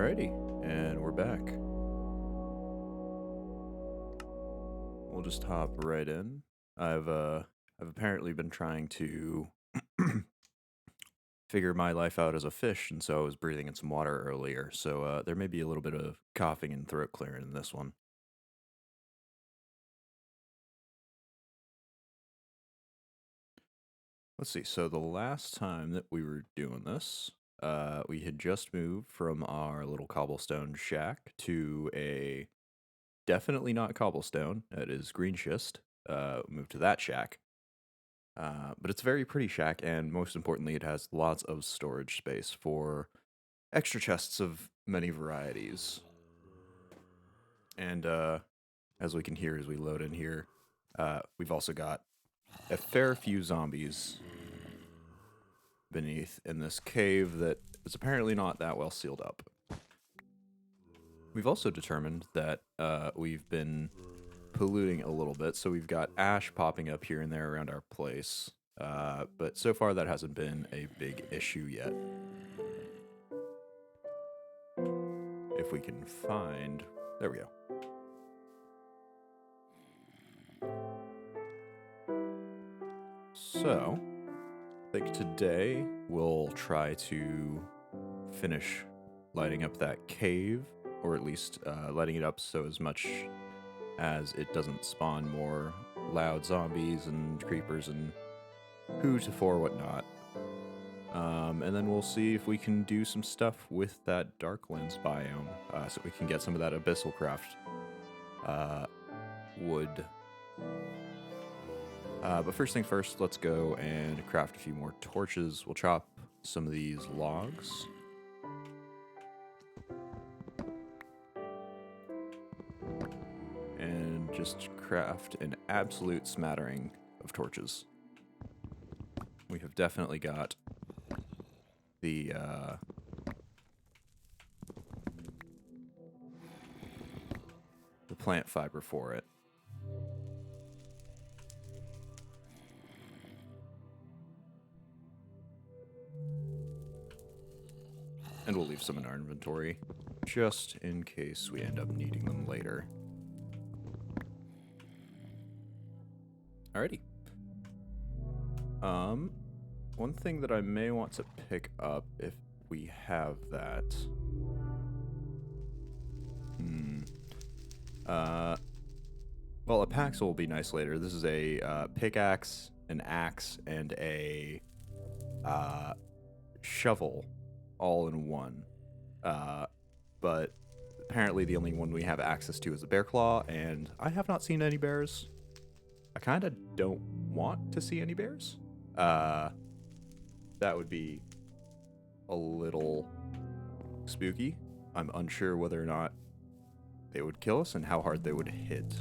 Alrighty, and we're back. We'll just hop right in. I've apparently been trying to figure my life out as a fish, and so I was breathing in some water earlier. So there may be a little bit of coughing and throat clearing in this one. Let's see. So the last time that we were doing this, we had just moved from our little cobblestone shack to a definitely not cobblestone. That is green schist. Moved to that shack. But it's a very pretty shack, and most importantly, it has lots of storage space for extra chests of many varieties. And as we can hear as we load in here, we've also got a fair few zombies beneath in this cave that is apparently not that well sealed up. We've also determined that we've been polluting a little bit, so we've got ash popping up here and there around our place. But so far that hasn't been a big issue yet. If we can find... There we go. So, I think today we'll try to finish lighting up that cave, or at least lighting it up so as much as it doesn't spawn more loud zombies and creepers and heretofore whatnot. And then we'll see if we can do some stuff with that Darklands biome, so we can get some of that Abyssal craft wood. But first thing first, let's go and craft a few more torches. We'll chop some of these logs. And just craft an absolute smattering of torches. We have definitely got the plant fiber for it. And we'll leave some in our inventory, just in case we end up needing them later. Alrighty. One thing that I may want to pick up if we have that. Well, a paxel will be nice later. This is a pickaxe, an axe, and a shovel all in one. But apparently the only one we have access to is a bear claw, and I have not seen any bears. I kind of don't want to see any bears. That would be a little spooky. I'm unsure whether or not they would kill us and how hard they would hit.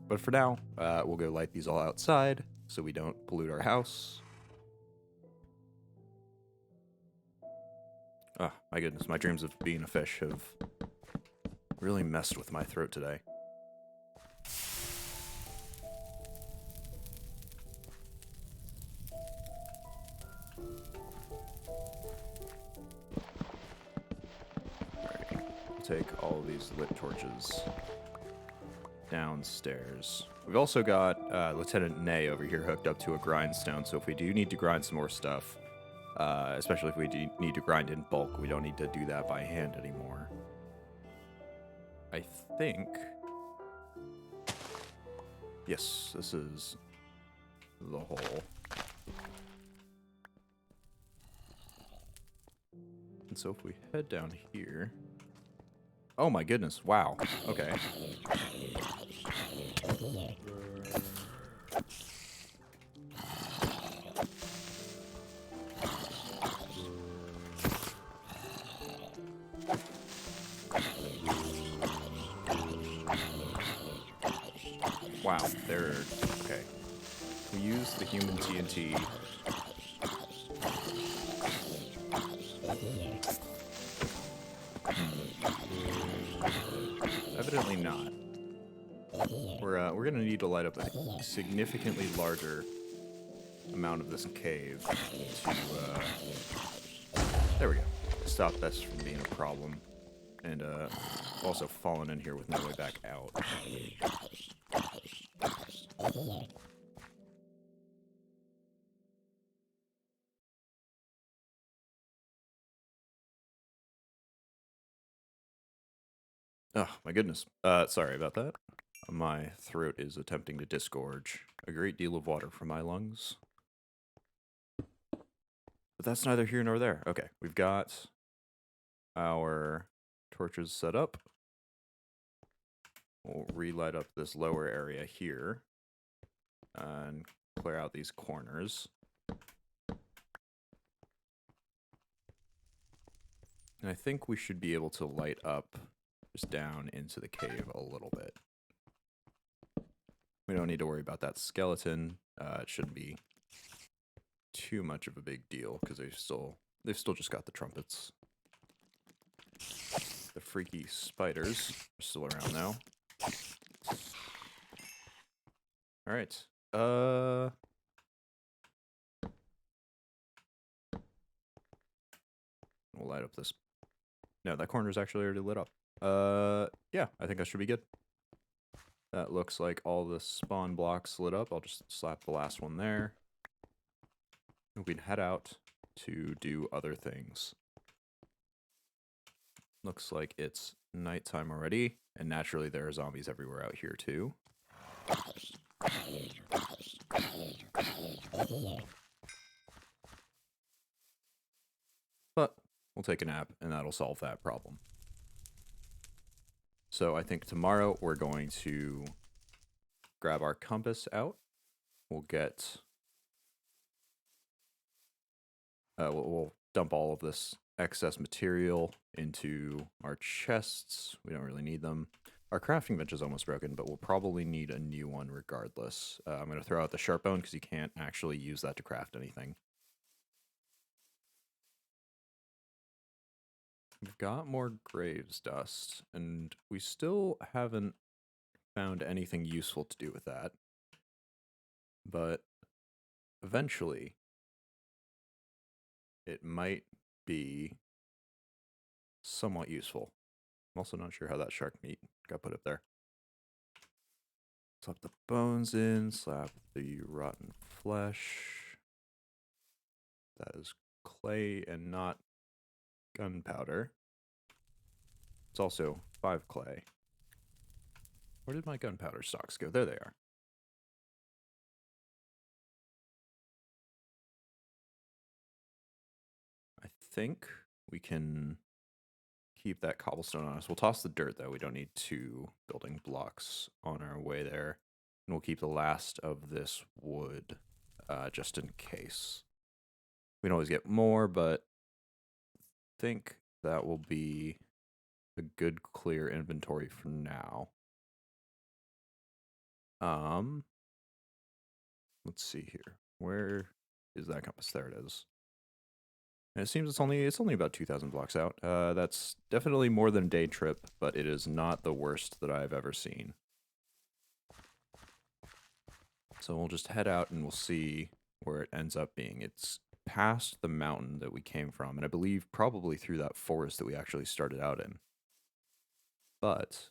But for now, we'll go light these all outside so we don't pollute our house. Oh, my goodness, my dreams of being a fish have really messed with my throat today. Take all of these lit torches downstairs. We've also got Lieutenant Nay over here hooked up to a grindstone, so if we do need to grind some more stuff, especially if we do need to grind in bulk, we don't need to do that by hand anymore. I think... Yes, this is the hole. And so if we head down here... Oh my goodness, wow. Okay. Wow, they're... Okay. We use the human TNT. Evidently not. We're gonna need to light up a significantly larger amount of this cave to, there we go. stop this from being a problem. And also fallen in here with no way back out. Oh, my goodness. Sorry about that. My throat is attempting to disgorge a great deal of water from my lungs. But that's neither here nor there. Okay, we've got our torches set up. We'll relight up this lower area here and clear out these corners. And I think we should be able to light up just down into the cave a little bit. We don't need to worry about that skeleton. It shouldn't be too much of a big deal because they've still just got the trumpets. The freaky spiders are still around now. All right. We'll light up this. No, that corner's actually already lit up. Yeah, I think that should be good. That looks like all the spawn blocks lit up. I'll just slap the last one there. We can head out to do other things. Looks like it's nighttime already, and naturally there are zombies everywhere out here too. But we'll take a nap, and that'll solve that problem. So I think tomorrow we're going to grab our compass out. We'll get... we'll dump all of this excess material into our chests. We don't really need them. Our crafting bench is almost broken, but we'll probably need a new one regardless. I'm going to throw out the sharp bone because you can't actually use that to craft anything. We've got more graves dust, and we still haven't found anything useful to do with that. But eventually, it might be somewhat useful. I'm also not sure how that shark meat got put up there. Slap the bones in, slap the rotten flesh. That is clay and not gunpowder. It's also 5 clay. Where did my gunpowder stocks go? There they are. I think we can keep that cobblestone on us. We'll toss the dirt, though. We don't need 2 building blocks on our way there. And we'll keep the last of this wood just in case. We can always get more, but I think that will be a good clear inventory for now. Let's see here. Where is that compass? There it is. And it seems it's only about 2,000 blocks out. That's definitely more than a day trip, but it is not the worst that I've ever seen. So we'll just head out and we'll see where it ends up being. It's past the mountain that we came from, and I believe probably through that forest that we actually started out in. But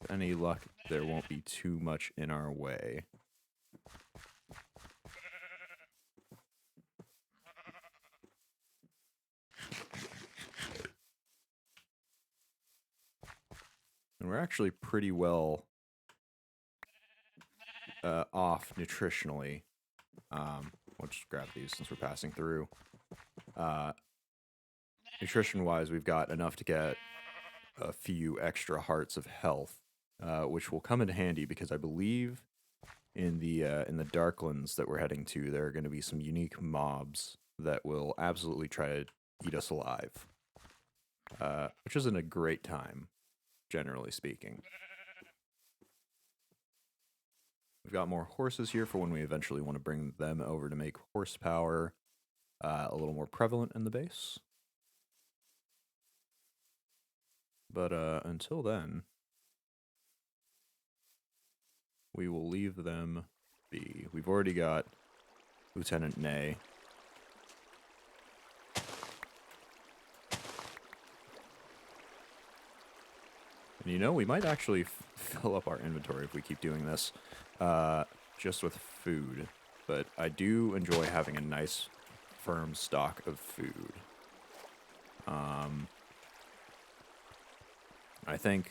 with any luck, there won't be too much in our way. And we're actually pretty well off nutritionally. We'll just grab these since we're passing through. Nutrition-wise, we've got enough to get a few extra hearts of health, which will come in handy because I believe in the Darklands that we're heading to, there are going to be some unique mobs that will absolutely try to eat us alive, which isn't a great time, generally speaking. We've got more horses here for when we eventually want to bring them over to make horsepower a little more prevalent in the base. But until then, we will leave them be. We've already got Lieutenant Ney And you know, we might actually fill up our inventory if we keep doing this, just with food. But I do enjoy having a nice, firm stock of food. I think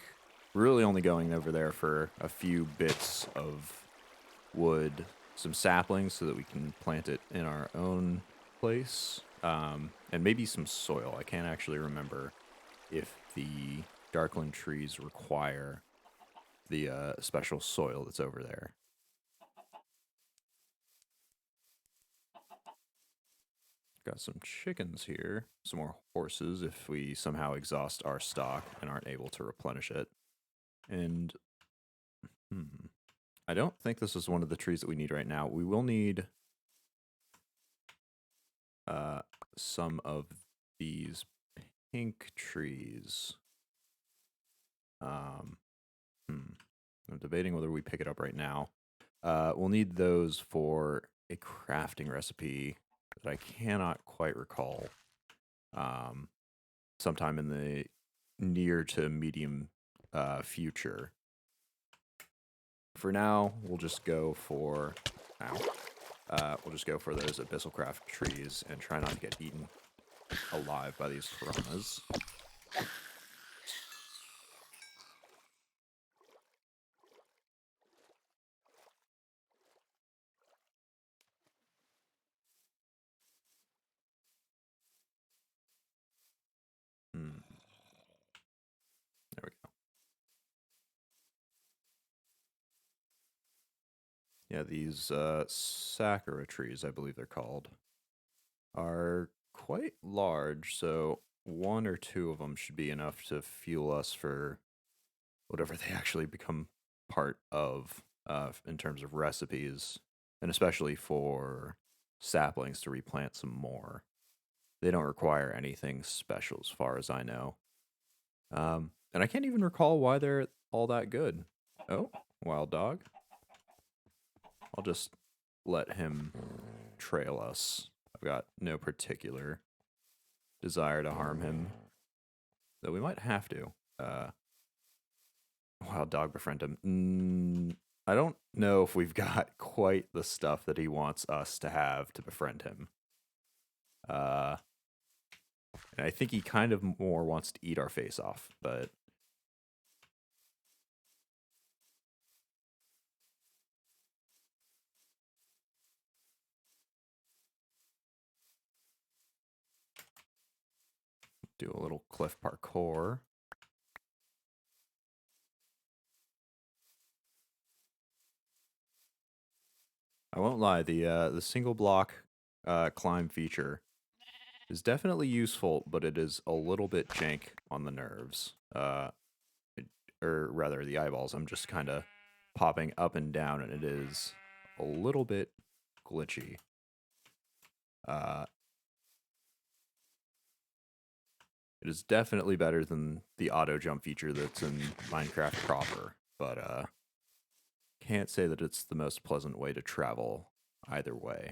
we're really only going over there for a few bits of wood, some saplings so that we can plant it in our own place, and maybe some soil. I can't actually remember if the darkling trees require the special soil that's over there. Got some chickens here, some more horses if we somehow exhaust our stock and aren't able to replenish it. And I don't think this is one of the trees that we need right now. We will need some of these pink trees. I'm debating whether we pick it up right now. We'll need those for a crafting recipe that I cannot quite recall. Sometime in the near to medium future. For now, we'll just go for those Abyssal craft trees and try not to get eaten alive by these piranhas. There we go. Yeah, these sakura trees, I believe they're called, are quite large, so one or two of them should be enough to fuel us for whatever they actually become part of in terms of recipes, and especially for saplings to replant some more. They don't require anything special as far as I know. And I can't even recall why they're all that good. Oh, wild dog. I'll just let him trail us. I've got no particular desire to harm him, though we might have to. Wild dog befriend him. I don't know if we've got quite the stuff that he wants us to have to befriend him. And I think he kind of more wants to eat our face off, but do a little cliff parkour. I won't lie, the single block climb feature is definitely useful, but it is a little bit jank on the nerves. Or rather, the eyeballs. I'm just kind of popping up and down, and it is a little bit glitchy. It is definitely better than the auto jump feature that's in Minecraft proper, but can't say that it's the most pleasant way to travel either way.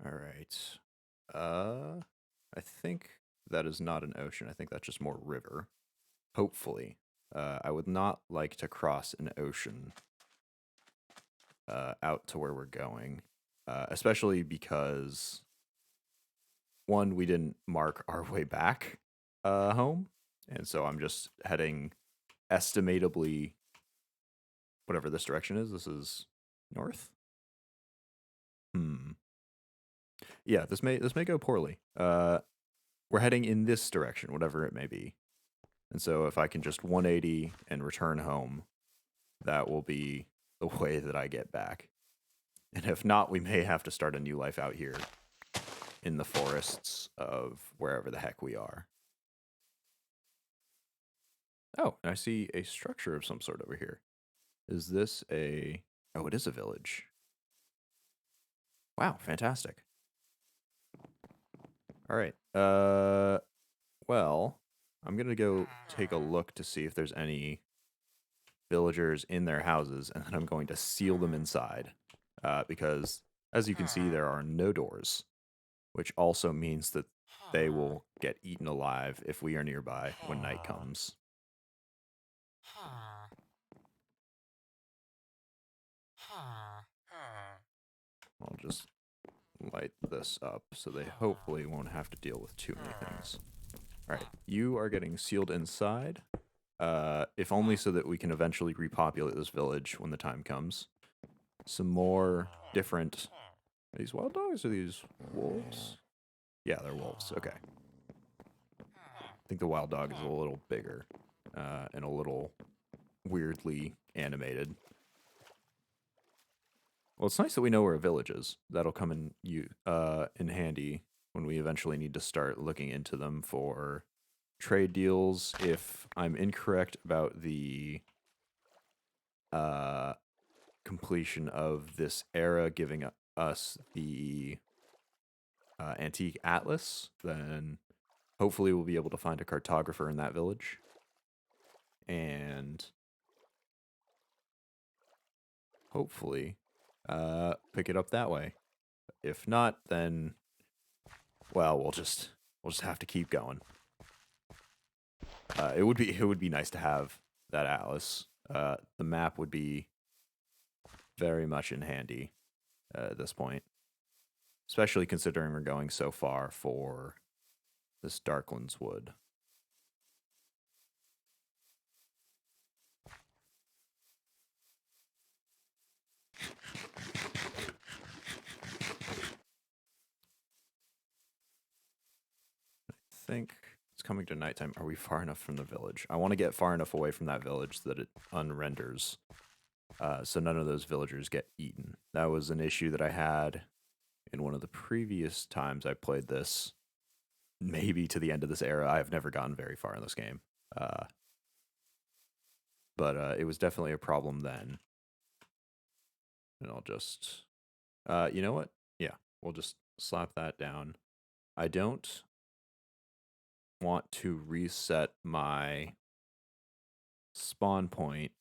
All right. I think that is not an ocean. I think that's just more river. Hopefully. I would not like to cross an ocean out to where we're going, especially because, one, we didn't mark our way back home, and so I'm just heading estimatably whatever this direction is. This is north. Yeah, this may go poorly. We're heading in this direction, whatever it may be. And so if I can just 180 and return home, that will be the way that I get back. And if not, we may have to start a new life out here in the forests of wherever the heck we are. Oh, I see a structure of some sort over here. Is this a... Oh, it is a village. Wow, fantastic. All right. Well, I'm going to go take a look to see if there's any villagers in their houses, and then I'm going to seal them inside because As you can see, there are no doors, which also means that they will get eaten alive if we are nearby when night comes. I'll just light this up so they hopefully won't have to deal with too many things. All right, you are getting sealed inside, if only so that we can eventually repopulate this village when the time comes. Some more different... Are these wild dogs or these wolves? Yeah, they're wolves. Okay. I think the wild dog is a little bigger and a little weirdly animated. Well, it's nice that we know where a village is. That'll come in handy when we eventually need to start looking into them for trade deals. If I'm incorrect about the completion of this era giving us the antique atlas, then hopefully we'll be able to find a cartographer in that village and hopefully pick it up that way. If not, then well, we'll just have to keep going. It would be nice to have that atlas. The map would be very much in handy at this point, especially considering we're going so far for this Darklands Wood. I think it's coming to nighttime. Are we far enough from the village? I want to get far enough away from that village that it unrenders, so none of those villagers get eaten. That was an issue that I had in one of the previous times I played this. Maybe to the end of this era. I've never gotten very far in this game. But it was definitely a problem then. And I'll just... you know what? Yeah, we'll just slap that down. I don't want to reset my spawn point,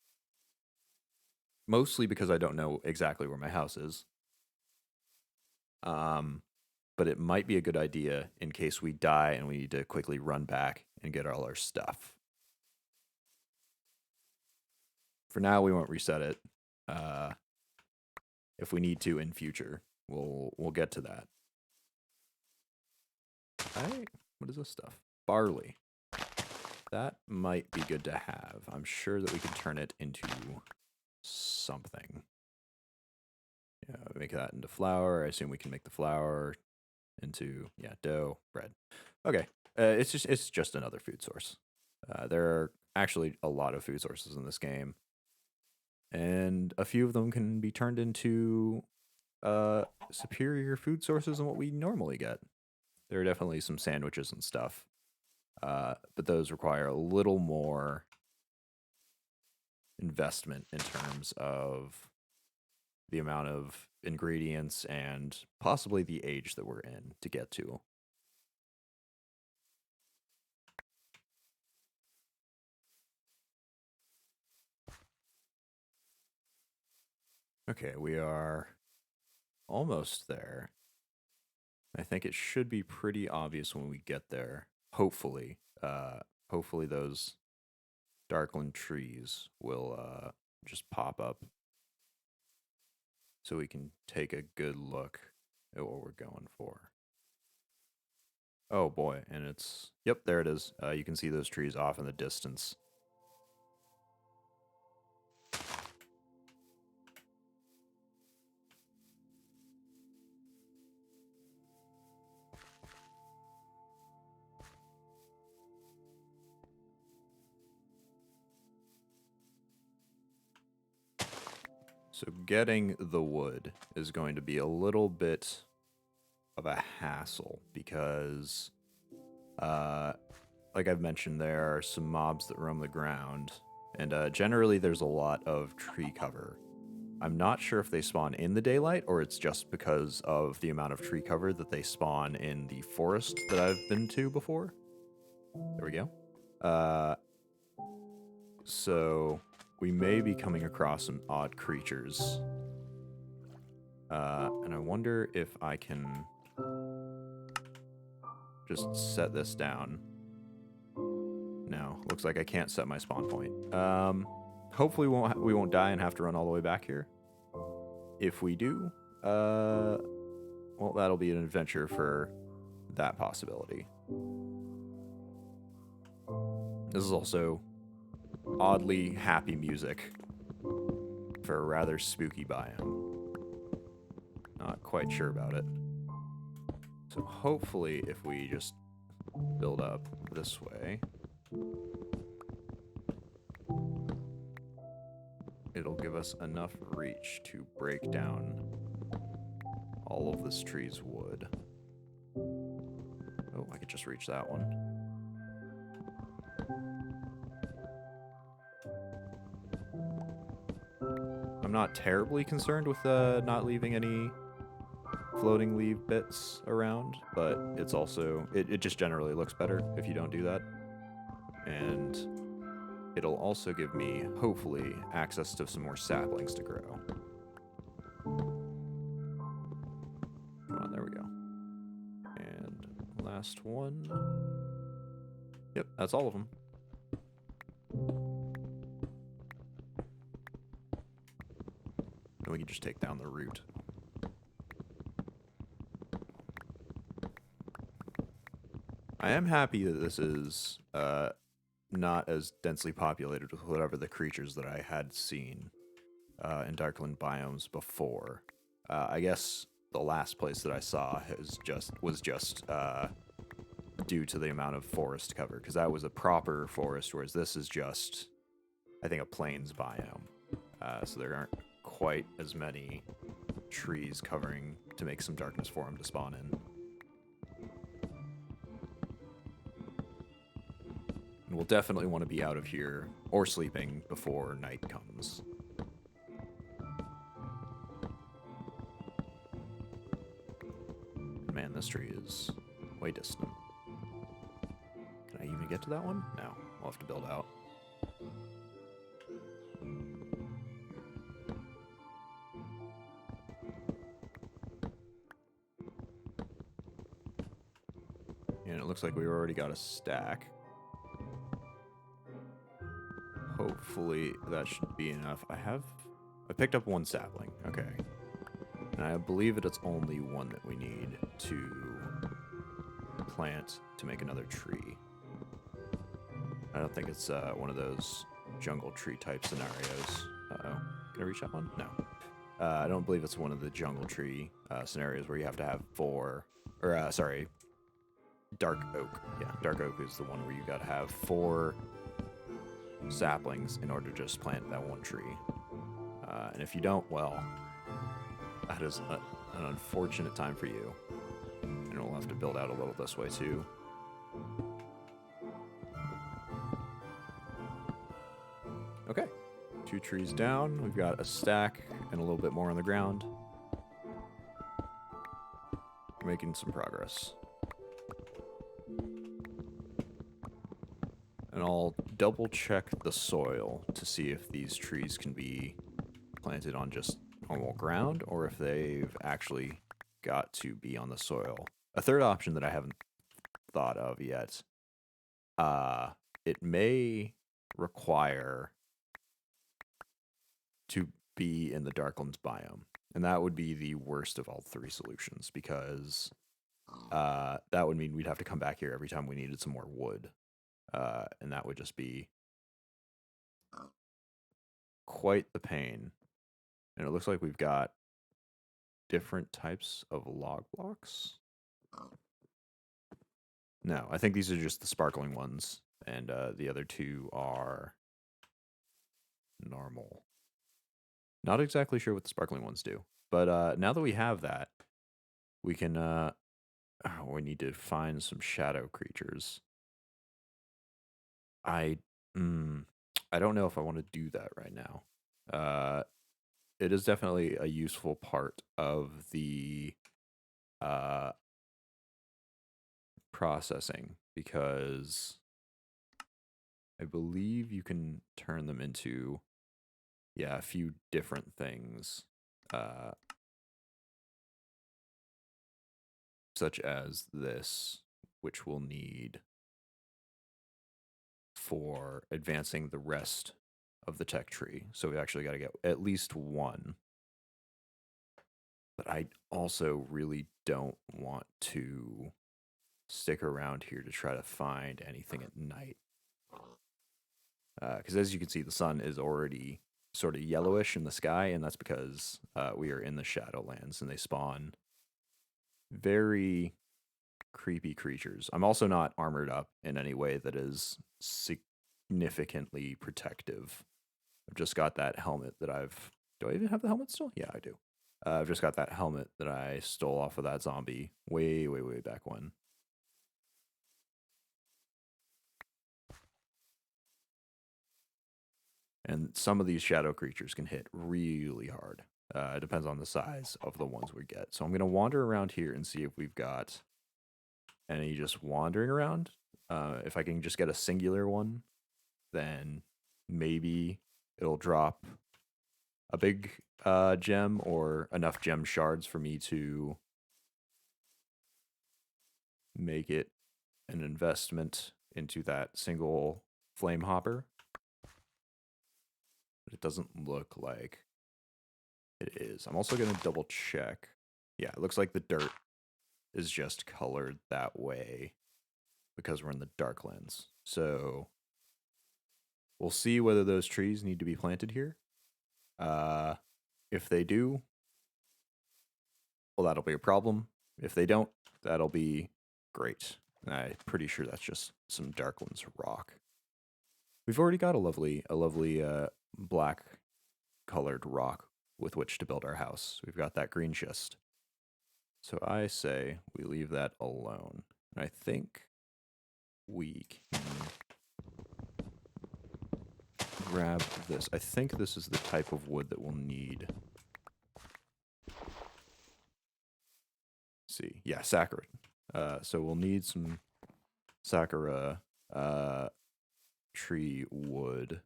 mostly because I don't know exactly where my house is. But it might be a good idea in case we die and we need to quickly run back and get all our stuff. For now, we won't reset it. If we need to in future, we'll get to that. What is this stuff? Barley. That might be good to have. I'm sure that we can turn it into something. Yeah, make that into flour. I assume we can make the flour into dough, bread. Okay, it's just another food source. There are actually a lot of food sources in this game, and a few of them can be turned into superior food sources than what we normally get. There are definitely some sandwiches and stuff, but those require a little more investment in terms of the amount of ingredients and possibly the age that we're in to get to. Okay, we are almost there. I think it should be pretty obvious when we get there. Hopefully. Hopefully those Darkland trees will just pop up so we can take a good look at what we're going for. Oh boy, and it's... Yep, there it is. You can see those trees off in the distance. So getting the wood is going to be a little bit of a hassle because, like I've mentioned, there are some mobs that roam the ground, and generally there's a lot of tree cover. I'm not sure if they spawn in the daylight or it's just because of the amount of tree cover that they spawn in the forest that I've been to before. There we go. So we may be coming across some odd creatures And I wonder if I can just set this down. No, looks like I can't set my spawn point. Hopefully we won't die and have to run all the way back here. If we do, well, that'll be an adventure for that possibility. This is also oddly happy music for a rather spooky biome. Not quite sure about it. So hopefully if we just build up this way, it'll give us enough reach to break down all of this tree's wood. Oh, I could just reach that one. I'm not terribly concerned with not leaving any floating leaf bits around, but it's also, it just generally looks better if you don't do that. And it'll also give me, hopefully, access to some more saplings to grow. Come on, there we go. And last one. Yep, that's all of them. And we can just take down the root. I am happy that this is not as densely populated with whatever the creatures that I had seen in Darkland biomes before. I guess the last place that I saw was just due to the amount of forest cover, because that was a proper forest, whereas this is just, I think, a plains biome. So there aren't quite as many trees covering to make some darkness for them to spawn in. And we'll definitely want to be out of here or sleeping before night comes. Man, this tree is way distant. Can I even get to that one? No, we'll have to build out. And it looks like we already got a stack. Hopefully that should be enough. I picked up one sapling. Okay. And I believe that it's only one that we need to plant to make another tree. I don't think it's one of those jungle tree type scenarios. Uh-oh. Can I reach that one? No. I don't believe it's one of the jungle tree scenarios where you have to have dark oak. Yeah, dark oak is the one where you gotta have 4 saplings in order to just plant that one tree. And if you don't, well, that is an unfortunate time for you. And we'll have to build out a little this way too. Okay, 2 trees down. We've got a stack and a little bit more on the ground. We're making some progress. And I'll double check the soil to see if these trees can be planted on just normal ground or if they've actually got to be on the soil. A third option that I haven't thought of yet, it may require to be in the Darklands biome. And that would be the worst of all 3 solutions, because that would mean we'd have to come back here every time we needed some more wood. And that would just be quite the pain. And it looks like we've got different types of log blocks. No, I think these are just the sparkling ones, and the other 2 are normal. Not exactly sure what the sparkling ones do, but now that we have that, we can, we need to find some shadow creatures. I don't know if I want to do that right now. It is definitely a useful part of the processing, because I believe you can turn them into, a few different things. such as this, which we'll need for advancing the rest of the tech tree. So we actually got to get at least one. But I also really don't want to stick around here to try to find anything at night. Because as you can see, the sun is already sort of yellowish in the sky, and that's because we are in the Shadowlands, and they spawn very creepy creatures. I'm also not armored up in any way that is significantly protective. I've just got that helmet that I've... Do I even have the helmet still? Yeah, I do. I've just got that helmet that I stole off of that zombie way, way, way back when. And some of these shadow creatures can hit really hard. It depends on the size of the ones we get. So I'm going to wander around here and see if we've got any just wandering around. If I can just get a singular one, then maybe it'll drop a big gem or enough gem shards for me to make it an investment into that single flame hopper. But it doesn't look like it is. I'm also going to double check. Yeah, it looks like the dirt is just colored that way because we're in the Darklands. So we'll see whether those trees need to be planted here. If they do, well, that'll be a problem. If they don't, that'll be great. I'm pretty sure that's just some Darklands rock. We've already got a lovely black colored rock with which to build our house. We've got that green schist. So I say we leave that alone. And I think we can grab this. I think this is the type of wood that we'll need. Let's see. Yeah, sakura. So we'll need some sakura tree wood.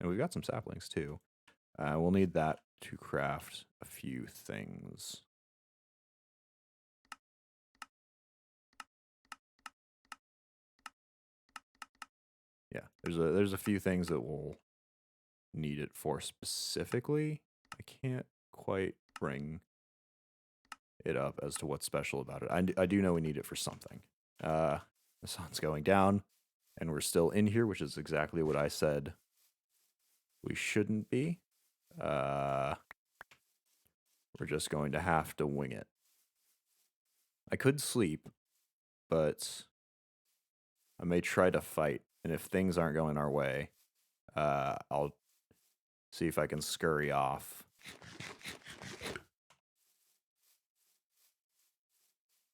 And we've got some saplings too. We'll need that to craft a few things. Yeah, there's a few things that we'll need it for specifically. I can't quite bring it up as to what's special about it. I do know we need it for something. The sun's going down, and we're still in here, which is exactly what I said we shouldn't be. We're just going to have to wing it. I could sleep, but I may try to fight, and if things aren't going our way, I'll see if I can scurry off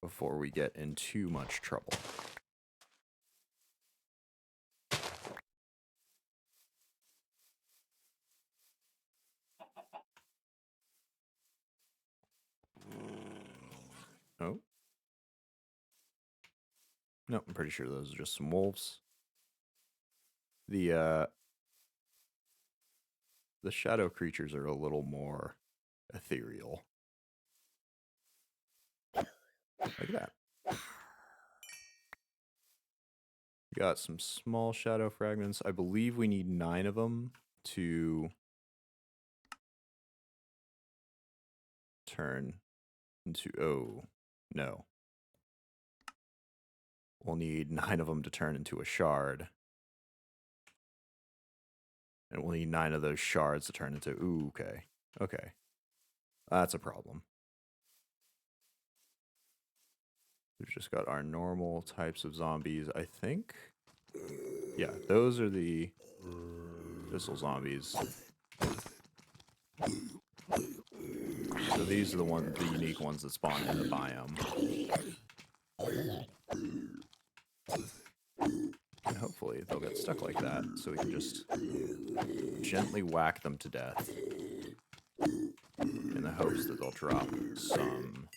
before we get in too much trouble. Oh. No, I'm pretty sure those are just some wolves. The shadow creatures are a little more ethereal. Look at that. We got some small shadow fragments. I believe we need 9 of them to turn into... Oh, no. We'll need 9 of them to turn into a shard. And we'll need 9 of those shards to turn into... Ooh, okay. Okay. That's a problem. We've just got our normal types of zombies, I think. Yeah, those are the Abyssal zombies. So these are the unique ones that spawn in the biome. And hopefully they'll get stuck like that, so we can just gently whack them to death in the hopes that they'll drop some...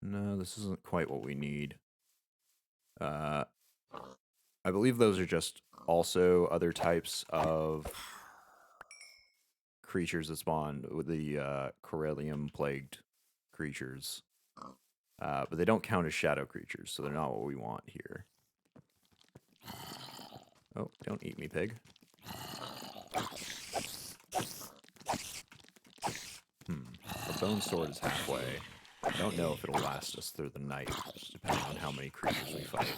No, this isn't quite what we need. I believe those are just also other types of creatures that spawn with the Corellium plagued creatures. But they don't count as shadow creatures, so they're not what we want here. Oh, don't eat me, pig. The bone sword is halfway. I don't know if it'll last us through the night, depending on how many creatures we fight.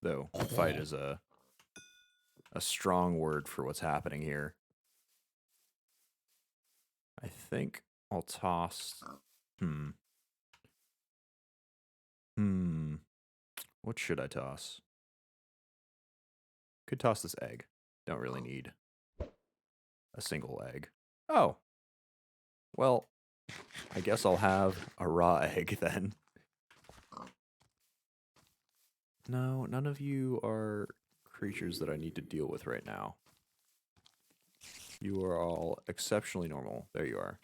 Though, fight is a strong word for what's happening here. I think I'll toss... What should I toss? Could toss this egg. Don't really need a single egg. Oh. Well, I guess I'll have a raw egg then. No, none of you are creatures that I need to deal with right now. You are all exceptionally normal. There you are.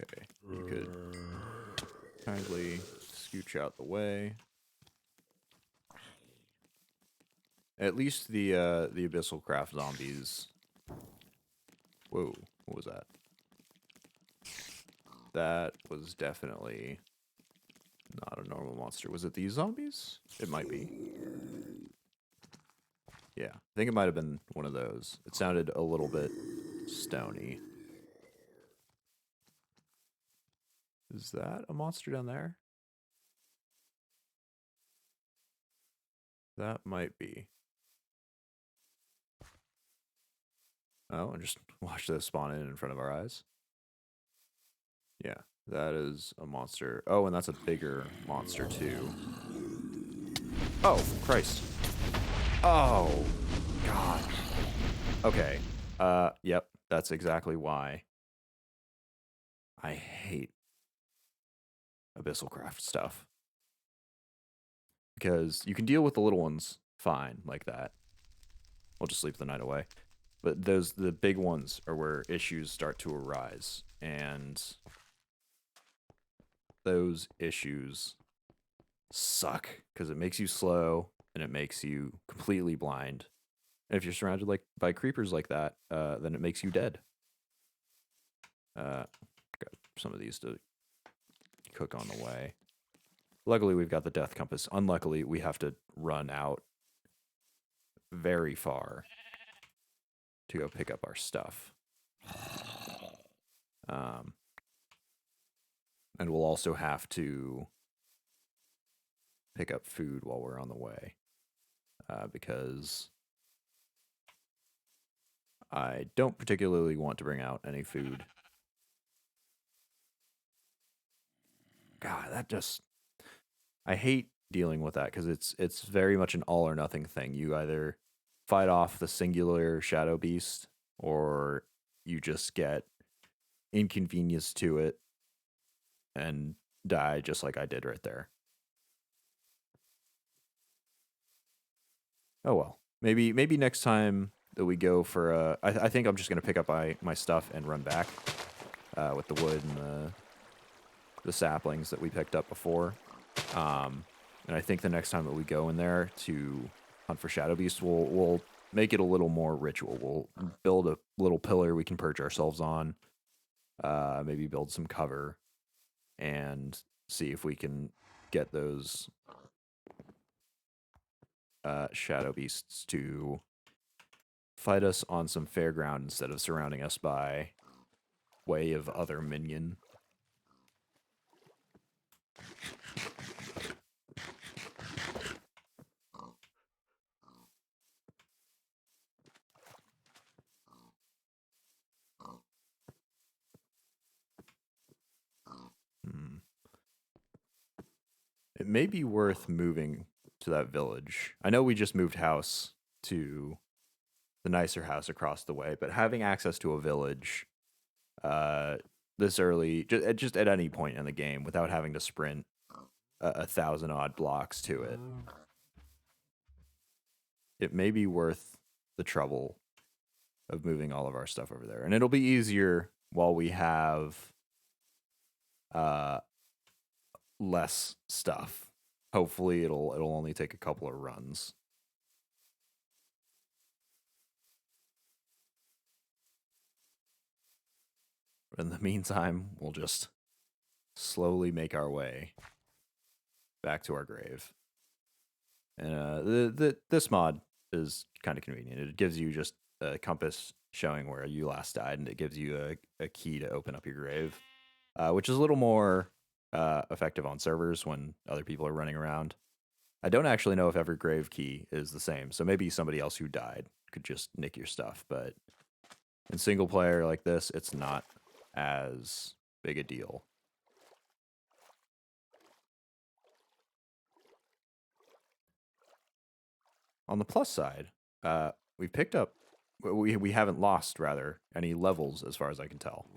Okay, you could kindly scooch out the way. At least the Abyssal Craft zombies. Whoa, what was that? That was definitely not a normal monster. Was it these zombies? It might be. Yeah, I think it might have been one of those. It sounded a little bit stony. Is that a monster down there? That might be. Oh, and just watch those spawn in front of our eyes. Yeah, that is a monster. Oh, and that's a bigger monster too. Oh, Christ. Oh, God. Okay. Yep, that's exactly why I hate Abyssal Craft stuff. Because you can deal with the little ones fine, like that. We'll just sleep the night away. But the big ones are where issues start to arise. And those issues suck because it makes you slow and it makes you completely blind. And if you're surrounded by creepers like that, then it makes you dead. Got some of these to cook on the way. Luckily, we've got the death compass. Unluckily, we have to run out very far to go pick up our stuff. And we'll also have to pick up food while we're on the way. Because I don't particularly want to bring out any food. God, that just... I hate dealing with that because it's very much an all or nothing thing. You either fight off the singular shadow beast or you just get inconvenienced to it and die just like I did right there. Oh well. Maybe next time that we go for I think I'm just gonna pick up my stuff and run back with the wood and the saplings that we picked up before. And I think the next time that we go in there to hunt for shadow beasts, we'll make it a little more ritual. We'll build a little pillar we can perch ourselves on. Maybe build some cover and see if we can get those shadow beasts to fight us on some fair ground instead of surrounding us by way of other minion. It may be worth moving to that village. I know we just moved house to the nicer house across the way, but having access to a village this early, just at any point in the game without having to sprint 1,000 odd blocks to it, it may be worth the trouble of moving all of our stuff over there. And it'll be easier while we have less stuff. Hopefully it'll only take a couple of runs. But in the meantime, we'll just slowly make our way back to our grave. And this mod is kind of convenient. It gives you just a compass showing where you last died, and it gives you a key to open up your grave, which is a little more effective on servers when other people are running around. I don't actually know if every grave key is the same, so maybe somebody else who died could just nick your stuff, but in single player like this, it's not as big a deal. On the plus side, we've picked up, we haven't lost, rather, any levels as far as I can tell.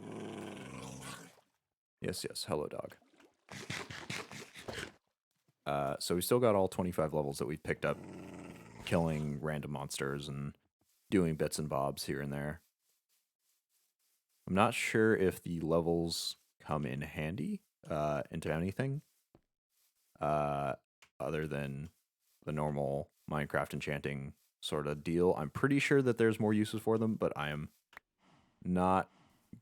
Yes, hello dog. So we still got all 25 levels that we've picked up, killing random monsters and doing bits and bobs here and there. I'm not sure if the levels come in handy into anything other than the normal Minecraft enchanting sort of deal. I'm pretty sure that there's more uses for them, but I am not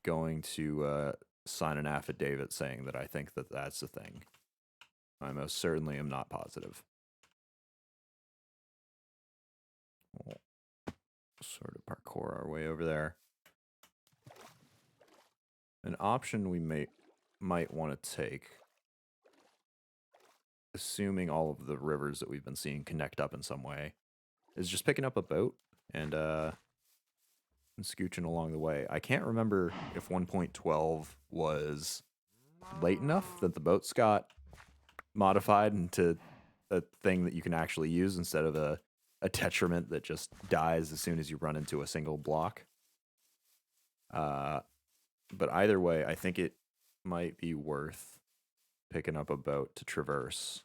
going to sign an affidavit saying that I think that that's the thing. I most certainly am not positive. We'll sort of parkour our way over there. An option we might want to take, assuming all of the rivers that we've been seeing connect up in some way, is just picking up a boat and scooching along the way. I can't remember if 1.12 was late enough that the boats got modified into a thing that you can actually use instead of a detriment that just dies as soon as you run into a single block. But either way, I think it might be worth picking up a boat to traverse.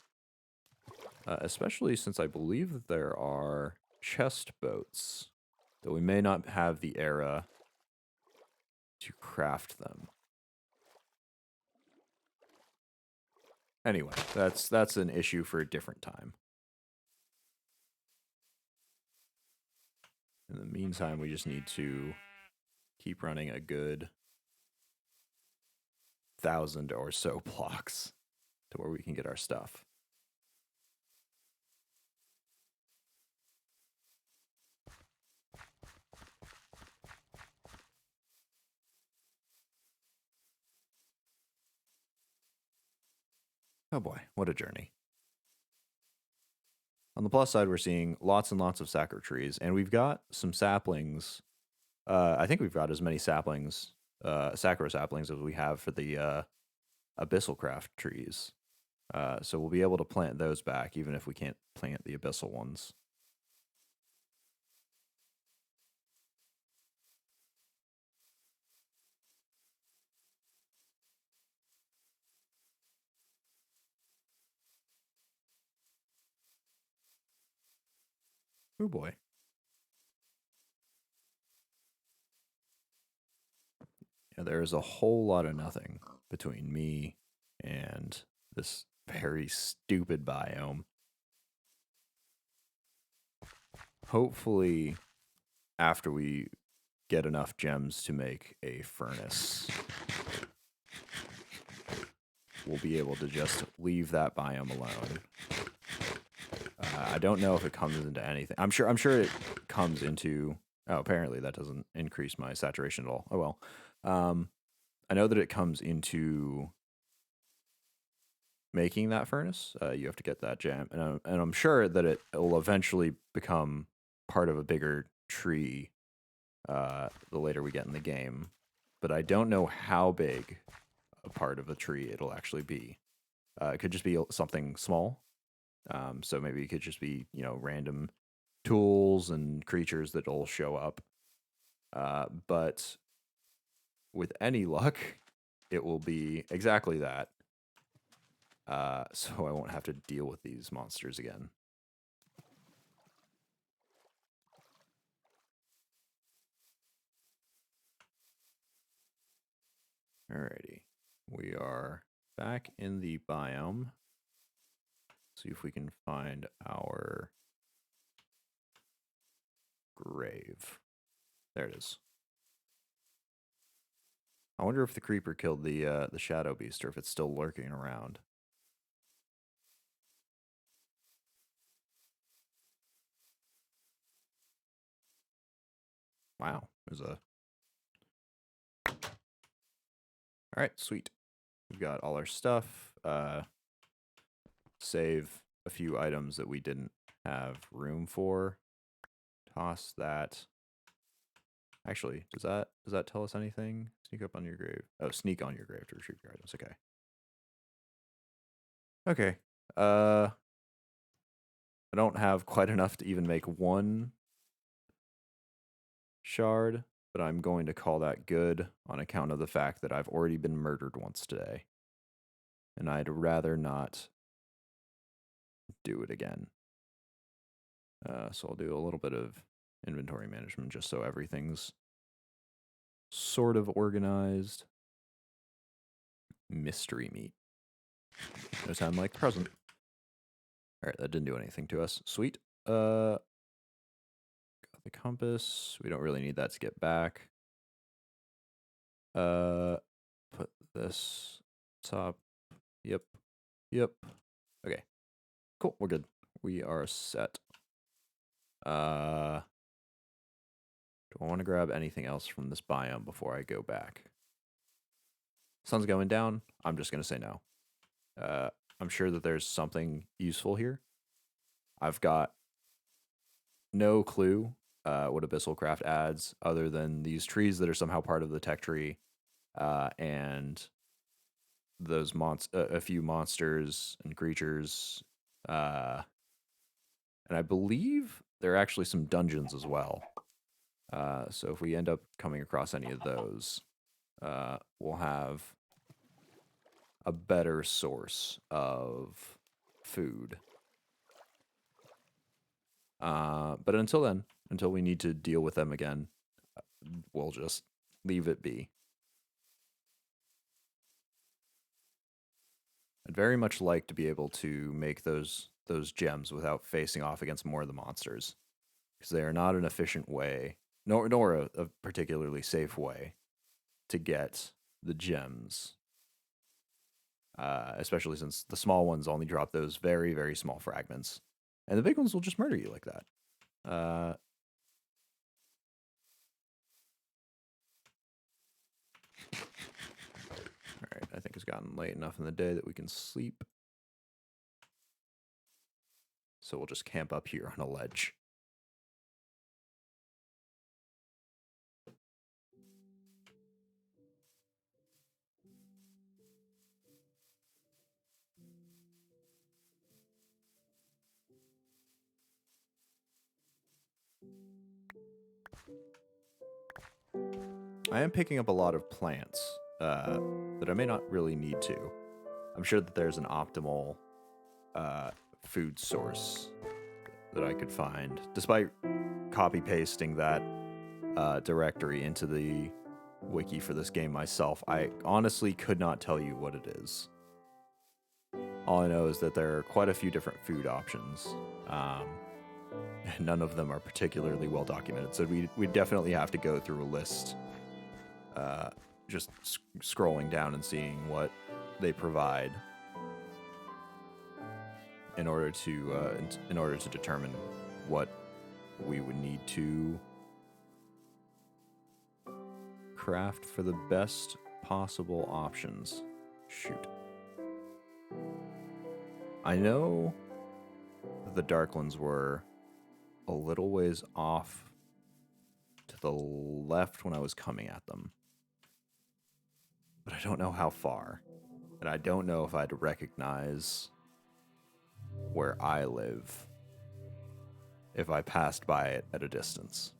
Especially since I believe that there are chest boats, though we may not have the era to craft them. Anyway, that's an issue for a different time. In the meantime, we just need to keep running a good 1,000 or so blocks to where we can get our stuff. Oh boy, what a journey. On the plus side, we're seeing lots and lots of sacre trees, and we've got some saplings. I think we've got as many saplings, sacro saplings, as we have for the Abyssal craft trees. So we'll be able to plant those back, even if we can't plant the Abyssal ones. Oh boy. Yeah, there is a whole lot of nothing between me and this very stupid biome. Hopefully, after we get enough gems to make a furnace, we'll be able to just leave that biome alone. I don't know if it comes into anything. I'm sure it comes into... Oh, apparently that doesn't increase my saturation at all. Oh well. I know that it comes into making that furnace. You have to get that gem, and I'm sure that it will eventually become part of a bigger tree the later we get in the game. But I don't know how big a part of a tree it'll actually be. It could just be something small. So maybe it could just be, random tools and creatures that'll show up. But with any luck, it will be exactly that. So I won't have to deal with these monsters again. Alrighty. We are back in the biome. See if we can find our grave. There it is. I wonder if the creeper killed the shadow beast or if it's still lurking around. Wow, there's a... Alright, sweet. We've got all our stuff. Save a few items that we didn't have room for. Toss that. Actually, does that tell us anything? Sneak up on your grave. Oh, sneak on your grave to retrieve your items. Okay. Okay. I don't have quite enough to even make one shard, but I'm going to call that good on account of the fact that I've already been murdered once today. And I'd rather not do it again. So I'll do a little bit of inventory management just so everything's sort of organized. Mystery meat. No time like the present. Alright, that didn't do anything to us. Sweet. Got the compass. We don't really need that to get back. Put this top. Yep. Okay. Cool, we're good. We are set. Do I want to grab anything else from this biome before I go back? Sun's going down. I'm just going to say no. I'm sure that there's something useful here. I've got no clue what Abyssal Craft adds other than these trees that are somehow part of the tech tree and those a few monsters and creatures. And I believe there are actually some dungeons as well. So if we end up coming across any of those, we'll have a better source of food. But until then, until we need to deal with them again, we'll just leave it be. I'd very much like to be able to make those gems without facing off against more of the monsters, because they are not an efficient way, nor a particularly safe way to get the gems. Especially since the small ones only drop those very, very small fragments. And the big ones will just murder you like that. Alright, I think it's gotten late enough in the day that we can sleep. So we'll just camp up here on a ledge. I am picking up a lot of plants that I may not really need to. I'm sure that there's an optimal food source that I could find, despite copy-pasting that directory into the wiki for this game myself. I honestly could not tell you what it is. All I know is that there are quite a few different food options. None of them are particularly well documented, so we definitely have to go through a list, just scrolling down and seeing what they provide in order to determine what we would need to craft for the best possible options. Shoot. I know the Darklands were a little ways off to the left when I was coming at them, but I don't know how far, and I don't know if I'd recognize where I live if I passed by it at a distance.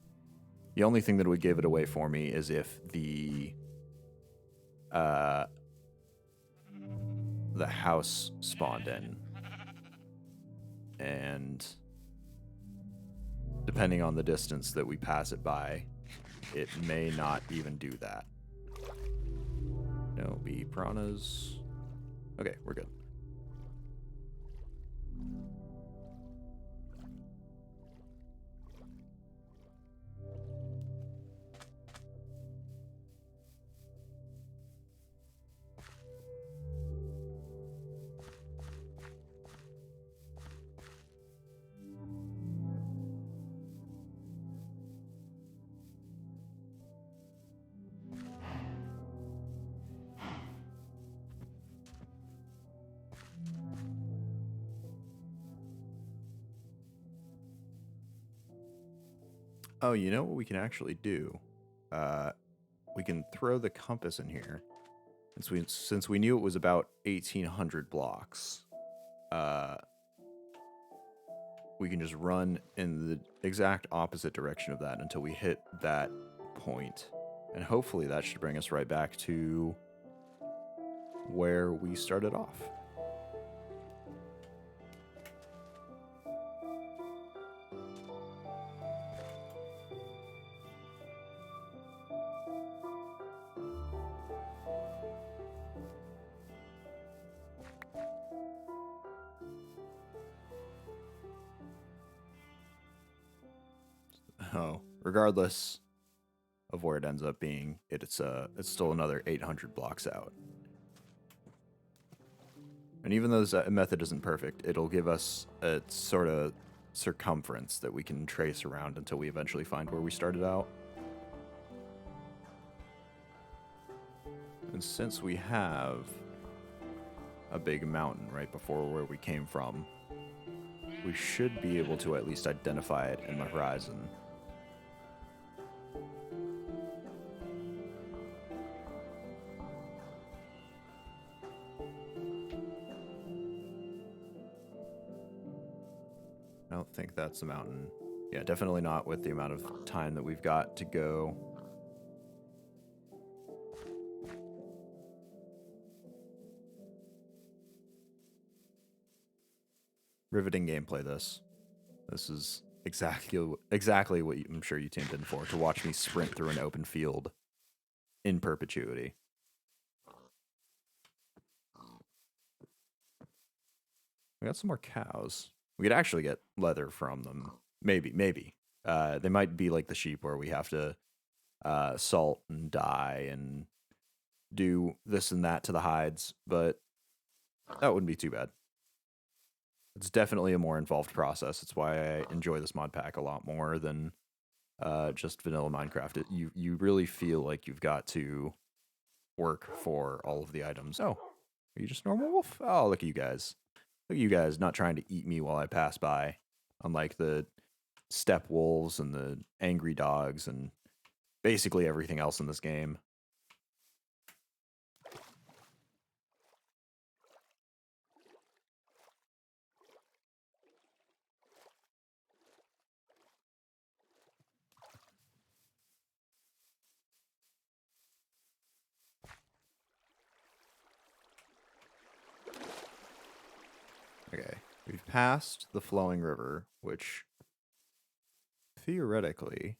The only thing that would give it away for me is if the house spawned in, and depending on the distance that we pass it by, it may not even do that. No bee piranhas. Okay, we're good. Oh, you know what we can actually do? We can throw the compass in here. Since we knew it was about 1,800 blocks, we can just run in the exact opposite direction of that until we hit that point. And hopefully that should bring us right back to where we started off. Oh, regardless of where it ends up being, it's still another 800 blocks out. And even though this method isn't perfect, it'll give us a sort of circumference that we can trace around until we eventually find where we started out. And since we have a big mountain right before where we came from, we should be able to at least identify it in the horizon. I don't think that's the mountain. Yeah, definitely not with the amount of time that we've got to go. Riveting gameplay, this. This is exactly what I'm sure you tuned in for, to watch me sprint through an open field in perpetuity. We got some more cows. We could actually get leather from them. Maybe. They might be like the sheep where we have to salt and dye and do this and that to the hides, but that wouldn't be too bad. It's definitely a more involved process. It's why I enjoy this mod pack a lot more than just vanilla Minecraft. You really feel like you've got to work for all of the items. Oh, are you just normal wolf? Oh, look at you guys. Look at you guys not trying to eat me while I pass by, unlike the steppe wolves and the angry dogs and basically everything else in this game. Okay, we've passed the flowing river, which theoretically,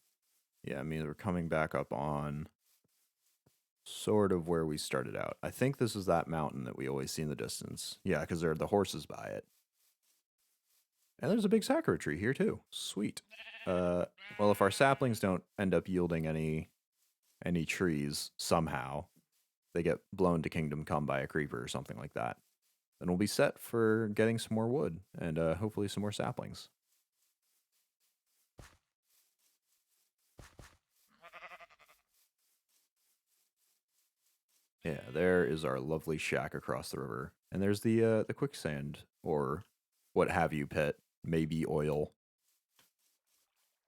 yeah, I mean, we're coming back up on sort of where we started out. I think this is that mountain that we always see in the distance. Yeah, because there are the horses by it. And there's a big sakura tree here too. Sweet. Well, if our saplings don't end up yielding any trees somehow, they get blown to Kingdom Come by a creeper or something like that, then we'll be set for getting some more wood and hopefully some more saplings. Yeah, there is our lovely shack across the river, and there's the quicksand or what have you pit, maybe oil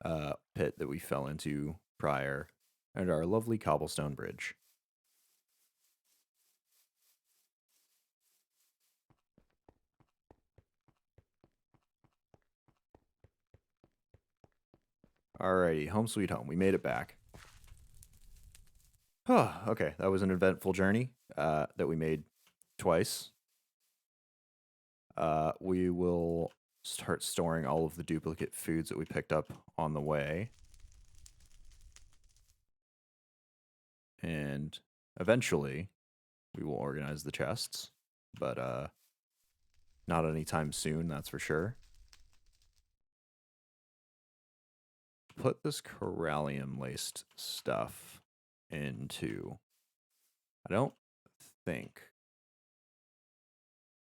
pit that we fell into prior, and our lovely cobblestone bridge. Alrighty, home sweet home. We made it back. Okay, that was an eventful journey that we made twice. We will start storing all of the duplicate foods that we picked up on the way. And eventually, we will organize the chests. but not anytime soon, that's for sure. Put this corallium laced stuff into, I don't think,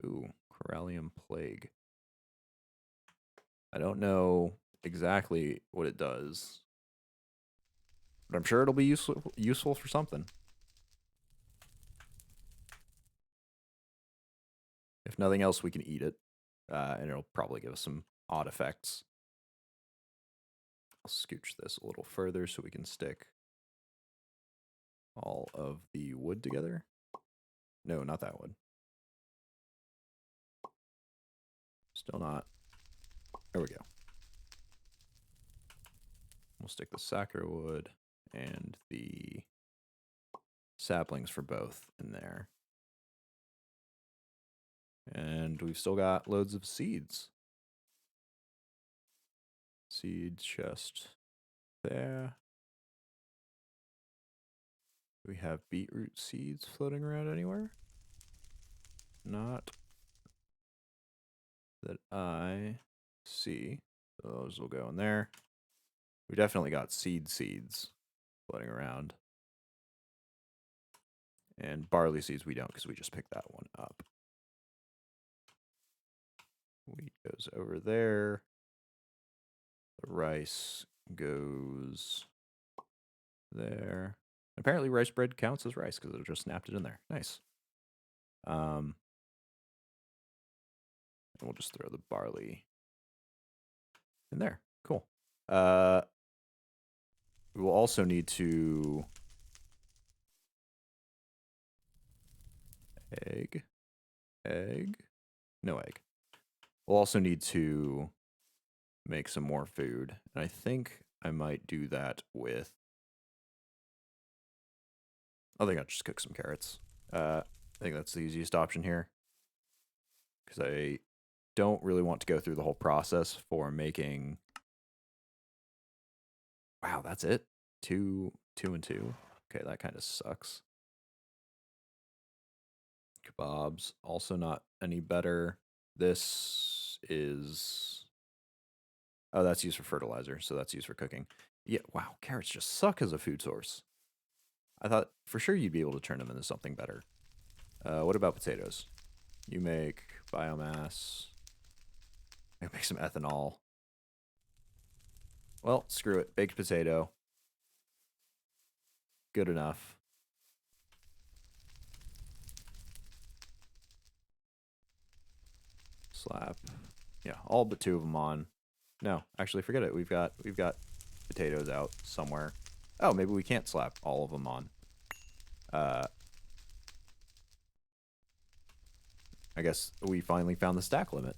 ooh, corallium plague. I don't know exactly what it does, but I'm sure it'll be useful for something. If nothing else, we can eat it, and it'll probably give us some odd effects. I'll scooch this a little further so we can stick all of the wood together. No, not that wood. Still not. There we go. We'll stick the sakura wood and the saplings for both in there. And we've still got loads of seeds. Seed chest there. Do we have beetroot seeds floating around anywhere? Not that I see. Those will go in there. We definitely got seeds floating around. And barley seeds we don't because we just picked that one up. Wheat goes over there. The rice goes there. Apparently rice bread counts as rice because it just snapped it in there. Nice. And we'll just throw the barley in there. Cool. We will also need to egg. No egg. We'll also need to make some more food. And I think I might do that with, I think I'll just cook some carrots. I think that's the easiest option here. Because I don't really want to go through the whole process for making, wow, that's it? Two and two. Okay, that kind of sucks. Kebabs, also not any better. This is, oh, that's used for fertilizer, so that's used for cooking. Yeah, wow, carrots just suck as a food source. I thought for sure you'd be able to turn them into something better. What about potatoes? You make biomass. I make some ethanol. Well, screw it. Baked potato. Good enough. Slap. Yeah, all but two of them on. No, actually, forget it. We've got potatoes out somewhere. Oh, maybe we can't slap all of them on. I guess we finally found the stack limit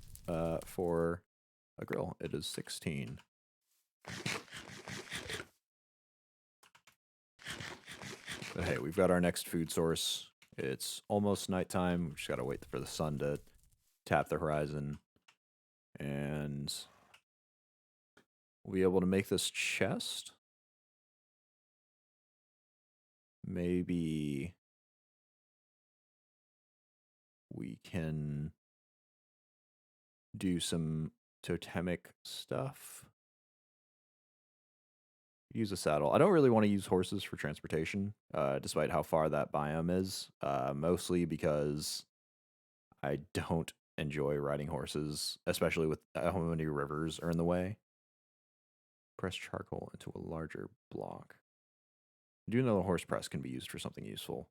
for a grill. It is 16. But hey, we've got our next food source. It's almost nighttime. We just gotta wait for the sun to tap the horizon. And we'll be able to make this chest. Maybe we can do some totemic stuff. Use a saddle. I don't really want to use horses for transportation, despite how far that biome is. Mostly because I don't enjoy riding horses, especially with how many rivers are in the way. Press charcoal into a larger block. I do know the horse press can be used for something useful.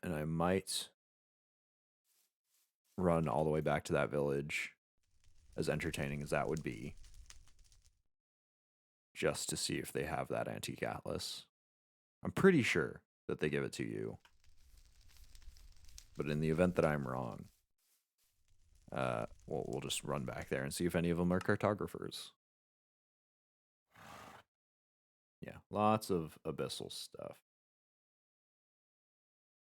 And I might run all the way back to that village, as entertaining as that would be, just to see if they have that antique atlas. I'm pretty sure that they give it to you. But in the event that I'm wrong, we'll just run back there and see if any of them are cartographers. Yeah, lots of abyssal stuff.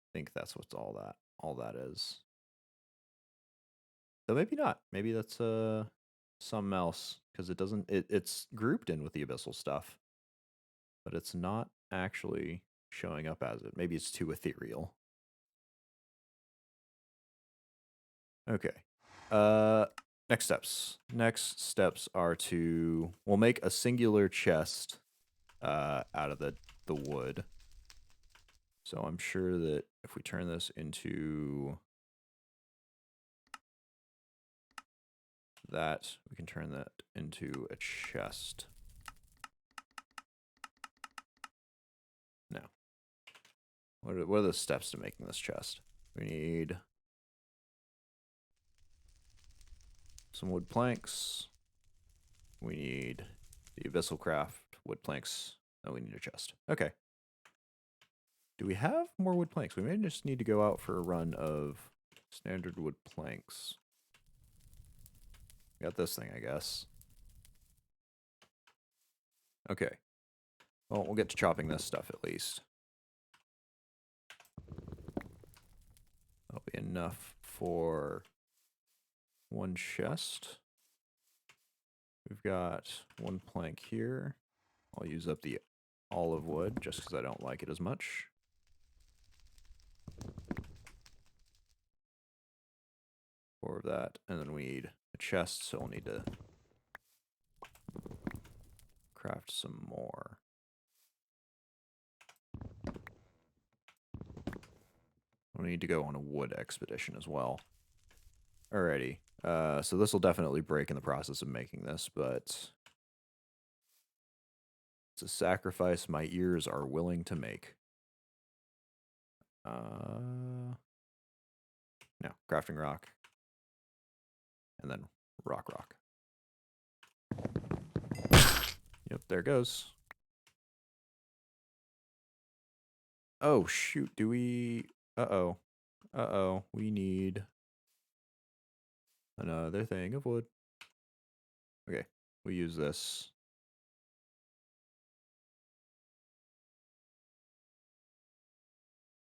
I think that's what's all that is. Though maybe not. Maybe that's something else, because it's grouped in with the abyssal stuff, but it's not actually showing up as it. Maybe it's too ethereal. Okay. Next steps. Next steps are we'll make a singular chest out of the wood. So I'm sure that if we turn this into that, we can turn that into a chest. No. What are the steps to making this chest? We need some wood planks. We need the Abyssal craft wood planks. Oh, we need a chest. Okay. Do we have more wood planks? We may just need to go out for a run of standard wood planks. We got this thing, I guess. Okay. Well, we'll get to chopping this stuff at least. That'll be enough for one chest. We've got one plank here. I'll use up the olive wood just because I don't like it as much. Four of that, and then we need a chest, so we'll need to craft some more. We'll need to go on a wood expedition as well. Alrighty, so this will definitely break in the process of making this, but it's a sacrifice my ears are willing to make. No, crafting rock. And then rock. Yep, there it goes. Oh, shoot, do we... Uh-oh. Uh-oh, we need another thing of wood. Okay, we use this.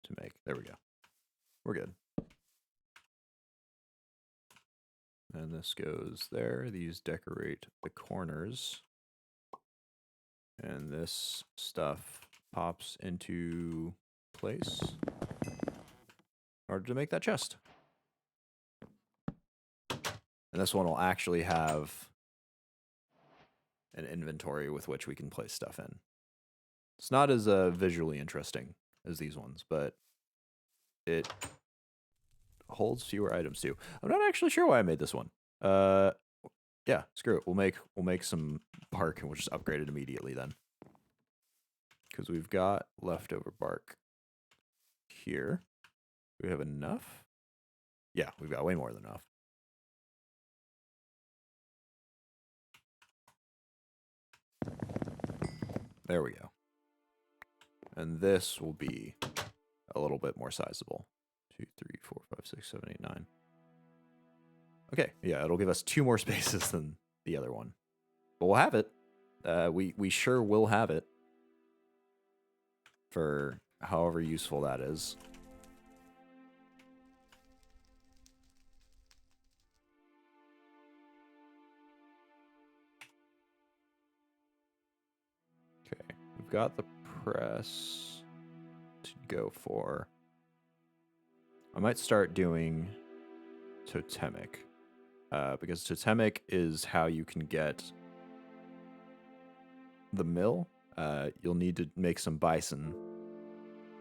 To make, there we go. We're good. And this goes there. These decorate the corners. And this stuff pops into place in order to make that chest. And this one will actually have an inventory with which we can place stuff in. It's not as visually interesting as these ones, but it holds fewer items too. I'm not actually sure why I made this one. Yeah, screw it. We'll make some bark and we'll just upgrade it immediately then. Because we've got leftover bark here. Do we have enough? Yeah, we've got way more than enough. There we go. And this will be a little bit more sizable. 2, 3, 4, 5, 6, 7, 8, 9. Okay, yeah, it'll give us 2 more spaces than the other one. But we'll have it. We sure will have it. For however useful that is. Okay, we've got the press to go for. I might start doing totemic. Because totemic is how you can get the mill. You'll need to make some bison.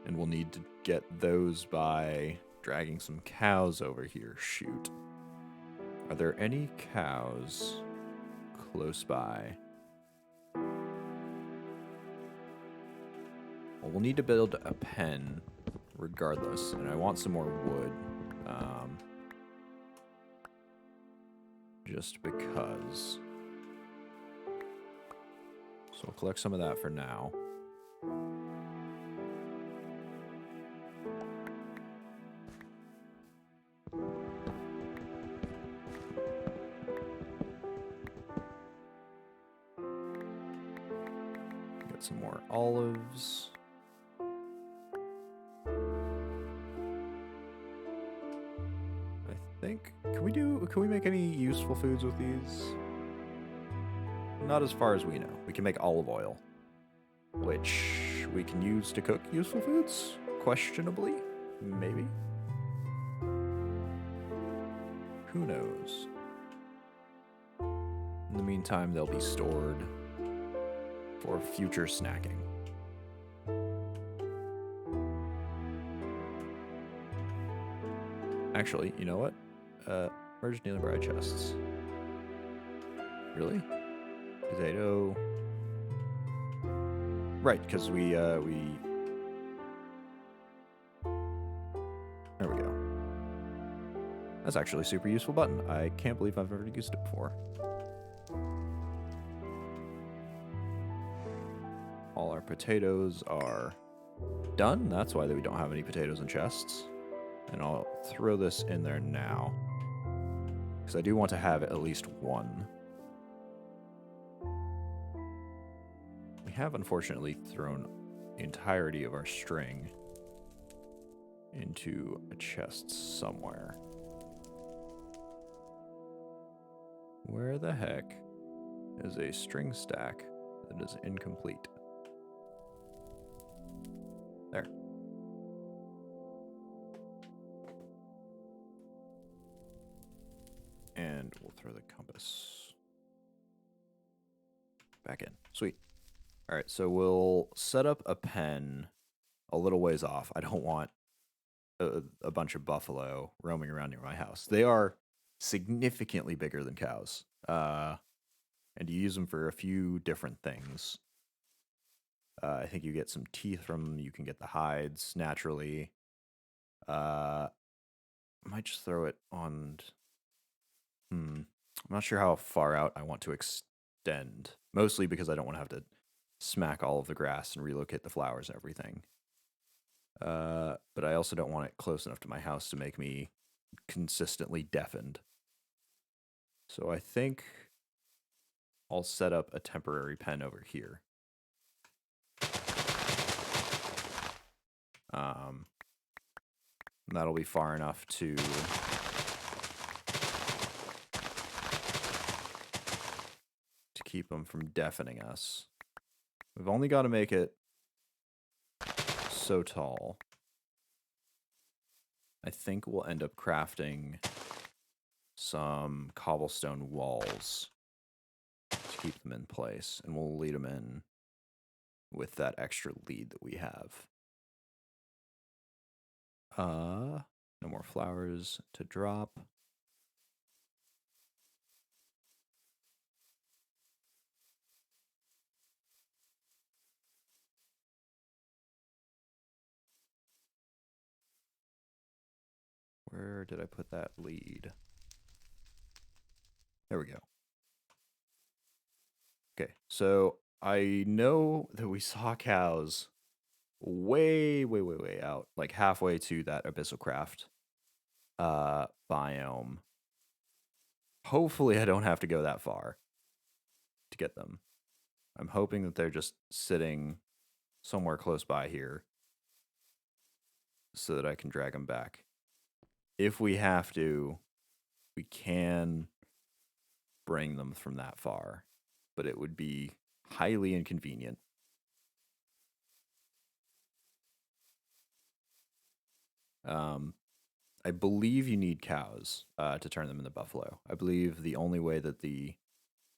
And we'll need to get those by dragging some cows over here. Shoot. Are there any cows close by? Well, we'll need to build a pen regardless. And I want some more wood. Just because. So we'll collect some of that for now. Get some more olives. I think, can we make any useful foods with these? Not as far as we know. We can make olive oil, which we can use to cook useful foods? Questionably, maybe. Who knows? In the meantime, they'll be stored for future snacking. Actually, you know what? Where's Kneeling Bride chests? Really? Potato. Right, because we there we go. That's actually a super useful button. I can't believe I've ever used it before. All our potatoes are done. That's why we don't have any potatoes in chests. And I'll throw this in there now, because I do want to have at least one. We have unfortunately thrown the entirety of our string into a chest somewhere. Where the heck is a string stack that is incomplete? There. And we'll throw the compass back in. Sweet. All right, so we'll set up a pen a little ways off. I don't want a bunch of buffalo roaming around near my house. They are significantly bigger than cows. And you use them for a few different things. I think you get some teeth from them. You can get the hides naturally. I might just throw it on... I'm not sure how far out I want to extend. Mostly because I don't want to have to smack all of the grass and relocate the flowers and everything. But I also don't want it close enough to my house to make me consistently deafened. So I think I'll set up a temporary pen over here. And that'll be far enough to keep them from deafening us. We've only got to make it so tall. I think we'll end up crafting some cobblestone walls to keep them in place, and we'll lead them in with that extra lead that we have. No more flowers to drop. Where did I put that lead? There we go. Okay, so I know that we saw cows way out, like halfway to that Abyssal Craft biome. Hopefully I don't have to go that far to get them. I'm hoping that they're just sitting somewhere close by here so that I can drag them back. If we have to, we can bring them from that far, but it would be highly inconvenient. I believe you need cows to turn them into buffalo. I believe the only way that the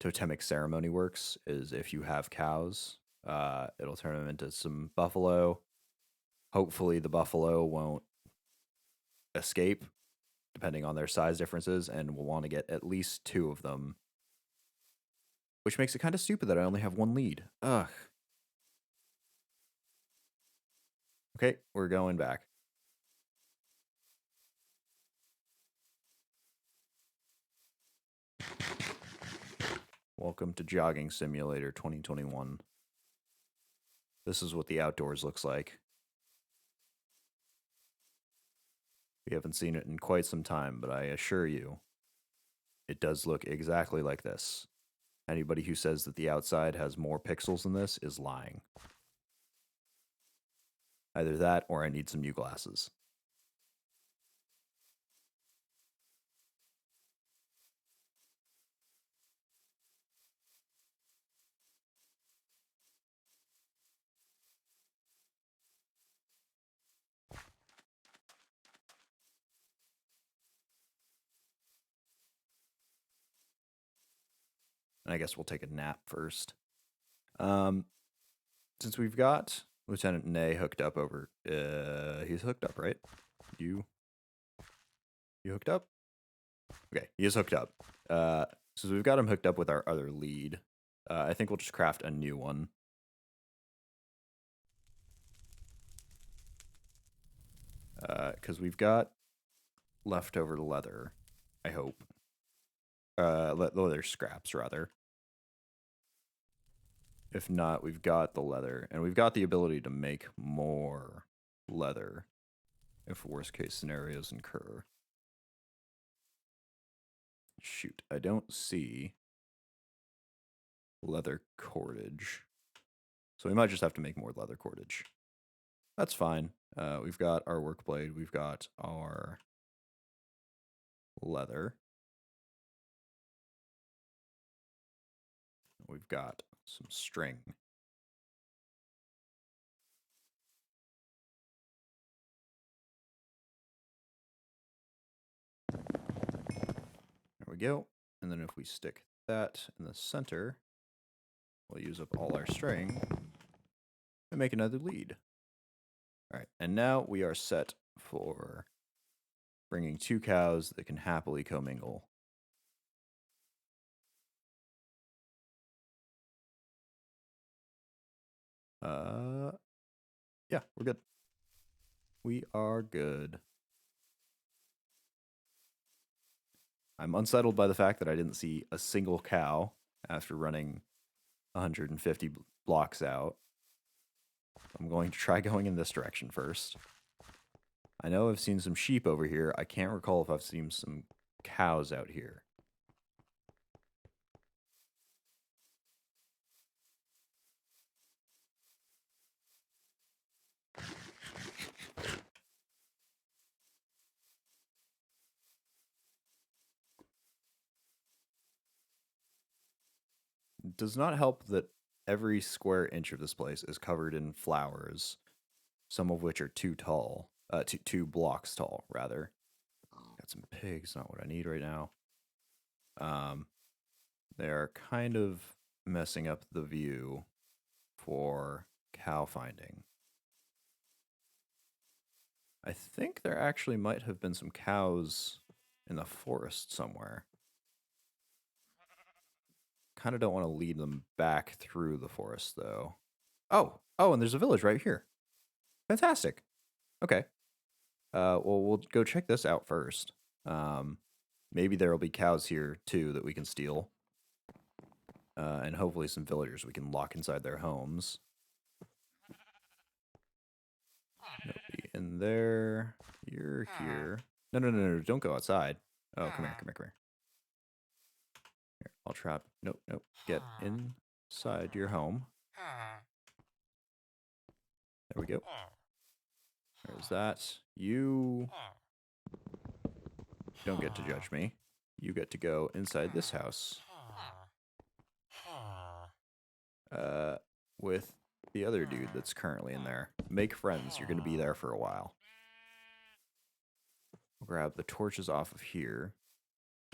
totemic ceremony works is if you have cows. It'll turn them into some buffalo. Hopefully the buffalo won't escape, depending on their size differences, and we'll want to get at least 2 of them. Which makes it kind of stupid that I only have 1 lead. Ugh. Okay, we're going back. Welcome to Jogging Simulator 2021. This is what the outdoors looks like. We haven't seen it in quite some time, but I assure you, it does look exactly like this. Anybody who says that the outside has more pixels than this is lying. Either that, or I need some new glasses. And I guess we'll take a nap first. Since we've got Lieutenant Ney hooked up over... he's hooked up, right? You hooked up? Okay, he is hooked up. So we've got him hooked up with our other lead. I think we'll just craft a new one. Because we've got leftover leather, I hope. Leather scraps, rather. If not, we've got the leather, and we've got the ability to make more leather if worst case scenarios incur. Shoot, I don't see leather cordage. So we might just have to make more leather cordage. That's fine. We've got our work blade. We've got our leather. We've got some string. There we go. And then if we stick that in the center, we'll use up all our string and make another lead. All right, and now we are set for bringing 2 cows that can happily commingle. Yeah, we're good. We are good. I'm unsettled by the fact that I didn't see a single cow after running 150 blocks out. I'm going to try going in this direction first. I know I've seen some sheep over here. I can't recall if I've seen some cows out here. It does not help that every square inch of this place is covered in flowers, some of which are too tall, two blocks tall, rather. Got some pigs, not what I need right now. They're kind of messing up the view for cow finding. I think there actually might have been some cows in the forest somewhere. Kind of don't want to lead them back through the forest, though. Oh, and there's a village right here. Fantastic. Okay. Well, we'll go check this out first. Maybe there will be cows here, too, that we can steal. And hopefully some villagers we can lock inside their homes. Nobody in there. You're here. No, don't go outside. Oh, come here. Here, I'll trap. Nope. Get inside your home. There we go. There's that. You don't get to judge me. You get to go inside this house. With the other dude that's currently in there. Make friends. You're going to be there for a while. We'll grab the torches off of here.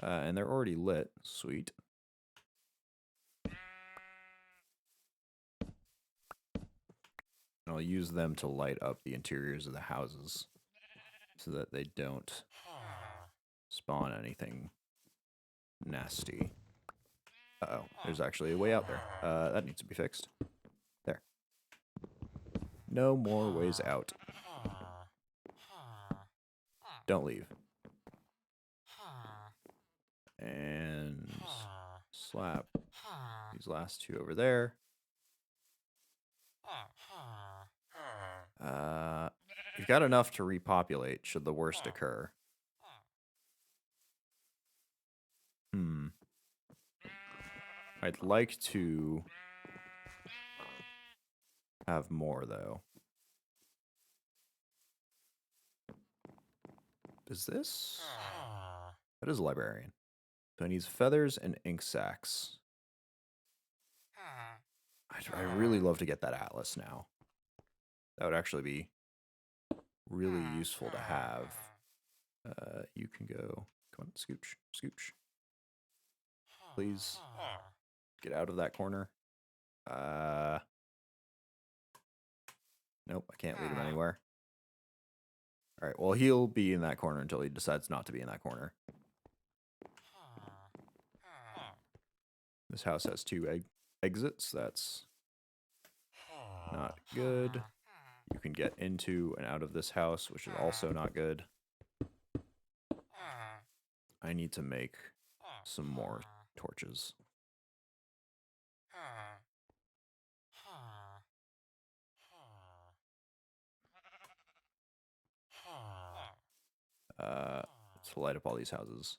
And they're already lit. Sweet. And I'll use them to light up the interiors of the houses so that they don't spawn anything nasty. Uh-oh, there's actually a way out there. That needs to be fixed. There. No more ways out. Don't leave. And slap these last two over there. We've got enough to repopulate should the worst occur. I'd like to have more, though. Is this? That is a librarian. So I need feathers and ink sacs. I really love to get that atlas now. That would actually be really useful to have. You can go. Come on, scooch. Please. Get out of that corner. Nope, I can't lead him anywhere. All right, well, he'll be in that corner until he decides not to be in that corner. This house has 2 exits. That's not good. You can get into and out of this house, which is also not good. I need to make some more torches. Let's light up all these houses.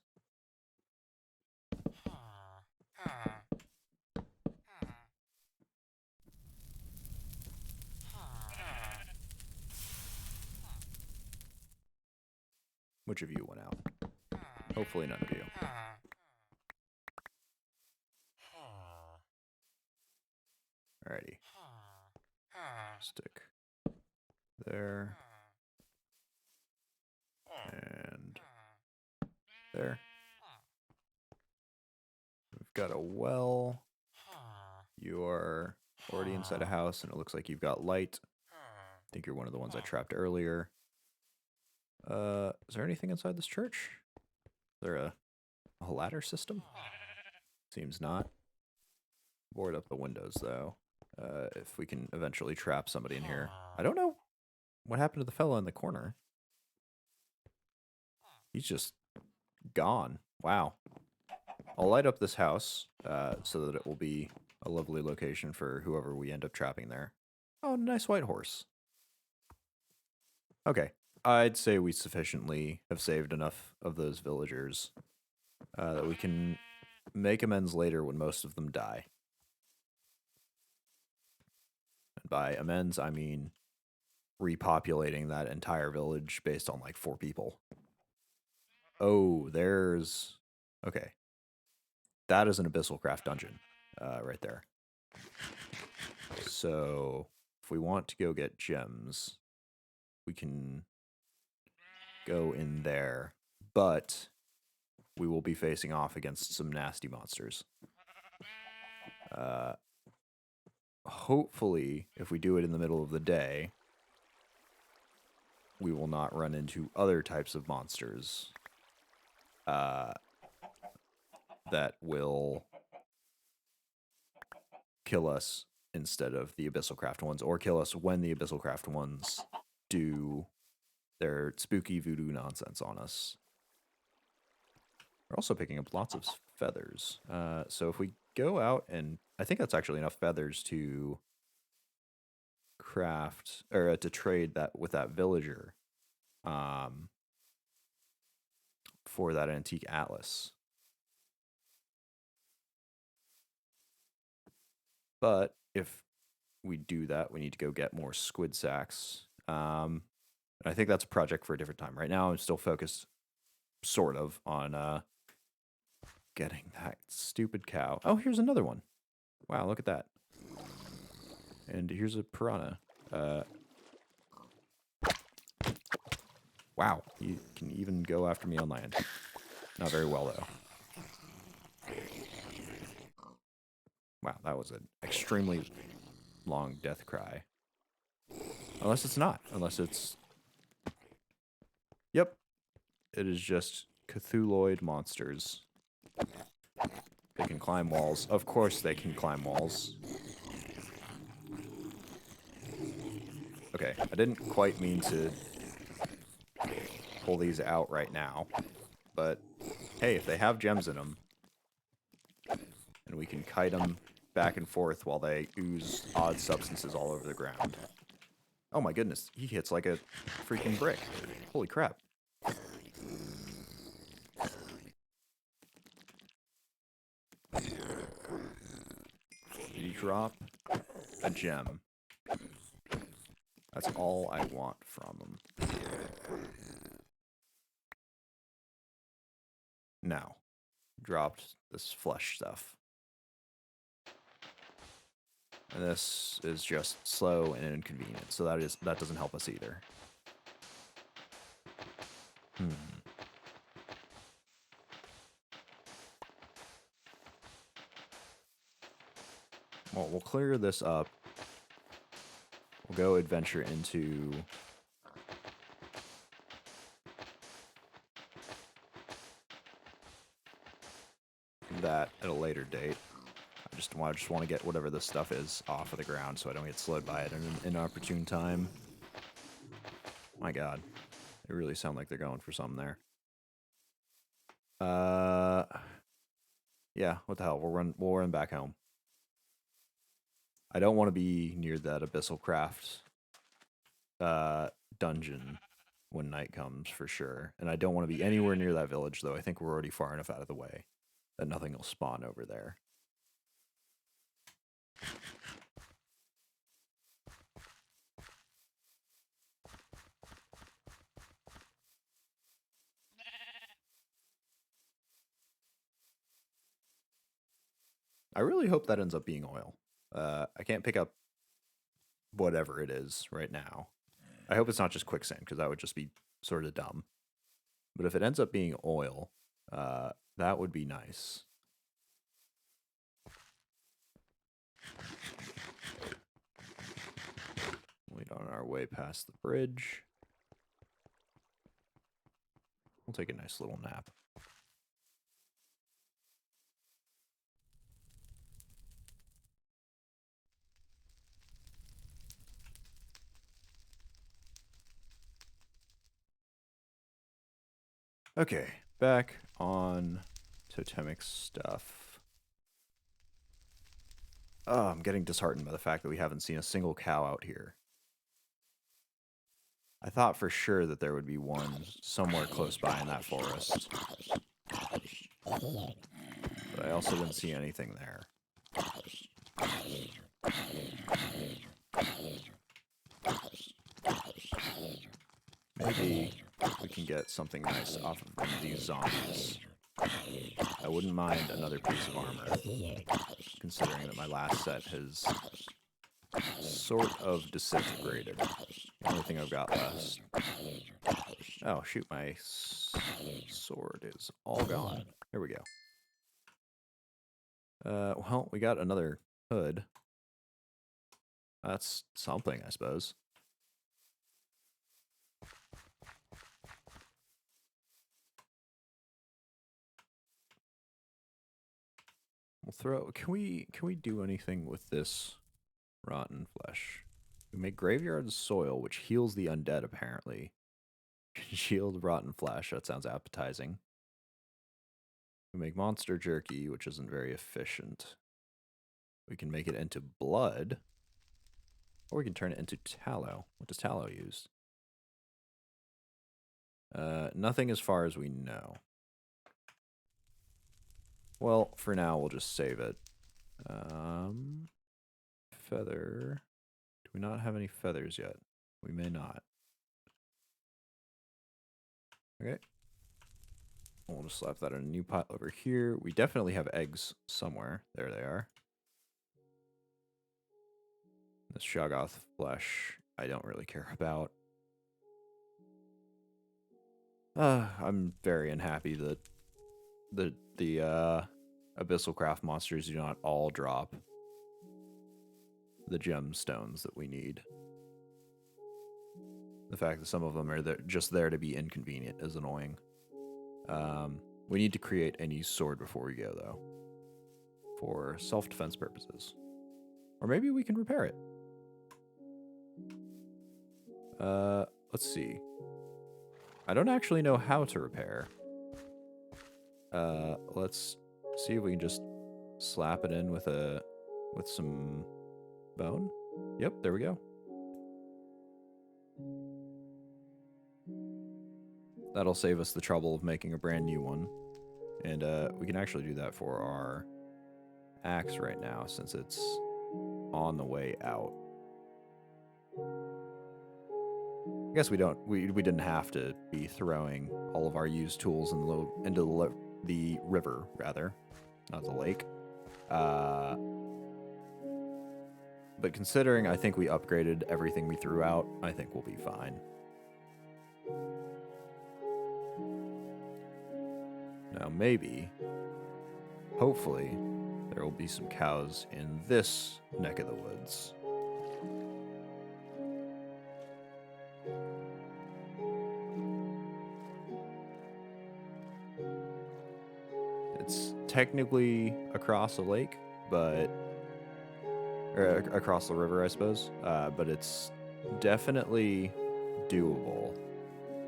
Which of you went out? Hopefully none of you. Alrighty. Stick there. And there. We've got a well. You are already inside a house, and it looks like you've got light. I think you're one of the ones I trapped earlier. Is there anything inside this church? Is there a ladder system? Seems not. Board up the windows, though. If we can eventually trap somebody in here. I don't know what happened to the fella in the corner. He's just gone. Wow. I'll light up this house so that it will be a lovely location for whoever we end up trapping there. Oh, nice white horse. Okay. I'd say we sufficiently have saved enough of those villagers that we can make amends later when most of them die. And by amends, I mean repopulating that entire village based on like 4 people. Oh, there's... Okay. That is an Abyssal Craft dungeon right there. So if we want to go get gems, we can go in there. But we will be facing off against some nasty monsters. Hopefully, if we do it in the middle of the day, we will not run into other types of monsters that will kill us instead of the Abyssal Craft ones, or kill us when the Abyssal Craft ones do their spooky voodoo nonsense on us. We're also picking up lots of feathers. So if we go out and... I think that's actually enough feathers to craft, or to trade that with that villager for that antique atlas. But if we do that, we need to go get more squid sacks. I think that's a project for a different time. Right now, I'm still focused, sort of, on getting that stupid cow. Oh, here's another one. Wow, look at that. And here's a piranha. Wow, you can even go after me on land. Not very well, though. Wow, that was an extremely long death cry. Unless it's not. Unless it's... Yep. It is just Cthulhuoid monsters. They can climb walls. Of course they can climb walls. Okay, I didn't quite mean to pull these out right now. But, hey, if they have gems in them, and we can kite them back and forth while they ooze odd substances all over the ground. Oh my goodness, he hits like a freaking brick. Holy crap. Did he drop a gem? That's all I want from him. Now, dropped this flesh stuff. And this is just slow and inconvenient, so that doesn't help us either. Well, we'll clear this up. We'll go adventure into that at a later date. I just want to get whatever this stuff is off of the ground so I don't get slowed by it in an inopportune time. My god. They really sound like they're going for something there. Yeah, what the hell? We'll run back home. I don't want to be near that Abyssal Craft dungeon when night comes, for sure. And I don't want to be anywhere near that village, though. I think we're already far enough out of the way that nothing will spawn over there. I really hope that ends up being oil. I can't pick up whatever it is right now. I hope it's not just quicksand, because that would just be sort of dumb. But if it ends up being oil, that would be nice. Wait on our way past the bridge. We'll take a nice little nap. Okay, back on totemic stuff. Oh, I'm getting disheartened by the fact that we haven't seen a single cow out here. I thought for sure that there would be one somewhere close by in that forest. But I also didn't see anything there. Maybe we can get something nice off of these zombies. I wouldn't mind another piece of armor, considering that my last set has sort of disintegrated. The only thing I've got left. Oh, shoot, my sword is all gone. Here we go. Well, we got another hood. That's something, I suppose. We'll throw. Can we do anything with this rotten flesh? We make graveyard soil, which heals the undead. Apparently, shield rotten flesh. That sounds appetizing. We make monster jerky, which isn't very efficient. We can make it into blood, or we can turn it into tallow. What does tallow use? Nothing as far as we know. Well, for now, we'll just save it. Feather. Do we not have any feathers yet? We may not. Okay. We'll just slap that in a new pot over here. We definitely have eggs somewhere. There they are. This Shoggoth flesh, I don't really care about. I'm very unhappy that the Abyssal Craft monsters do not all drop the gemstones that we need. The fact that some of them are just there to be inconvenient is annoying. We need to create a new sword before we go, though, for self-defense purposes. Or maybe we can repair it. Let's see. I don't actually know how to repair. Let's see if we can just slap it in with some bone. Yep, there we go. That'll save us the trouble of making a brand new one. And we can actually do that for our axe right now, since it's on the way out. I guess we didn't have to be throwing all of our used tools into the river, rather, not the lake. But considering I think we upgraded everything we threw out, I think we'll be fine. Now maybe, hopefully, there will be some cows in this neck of the woods. It's technically across a lake, but or across the river, I suppose. But it's definitely doable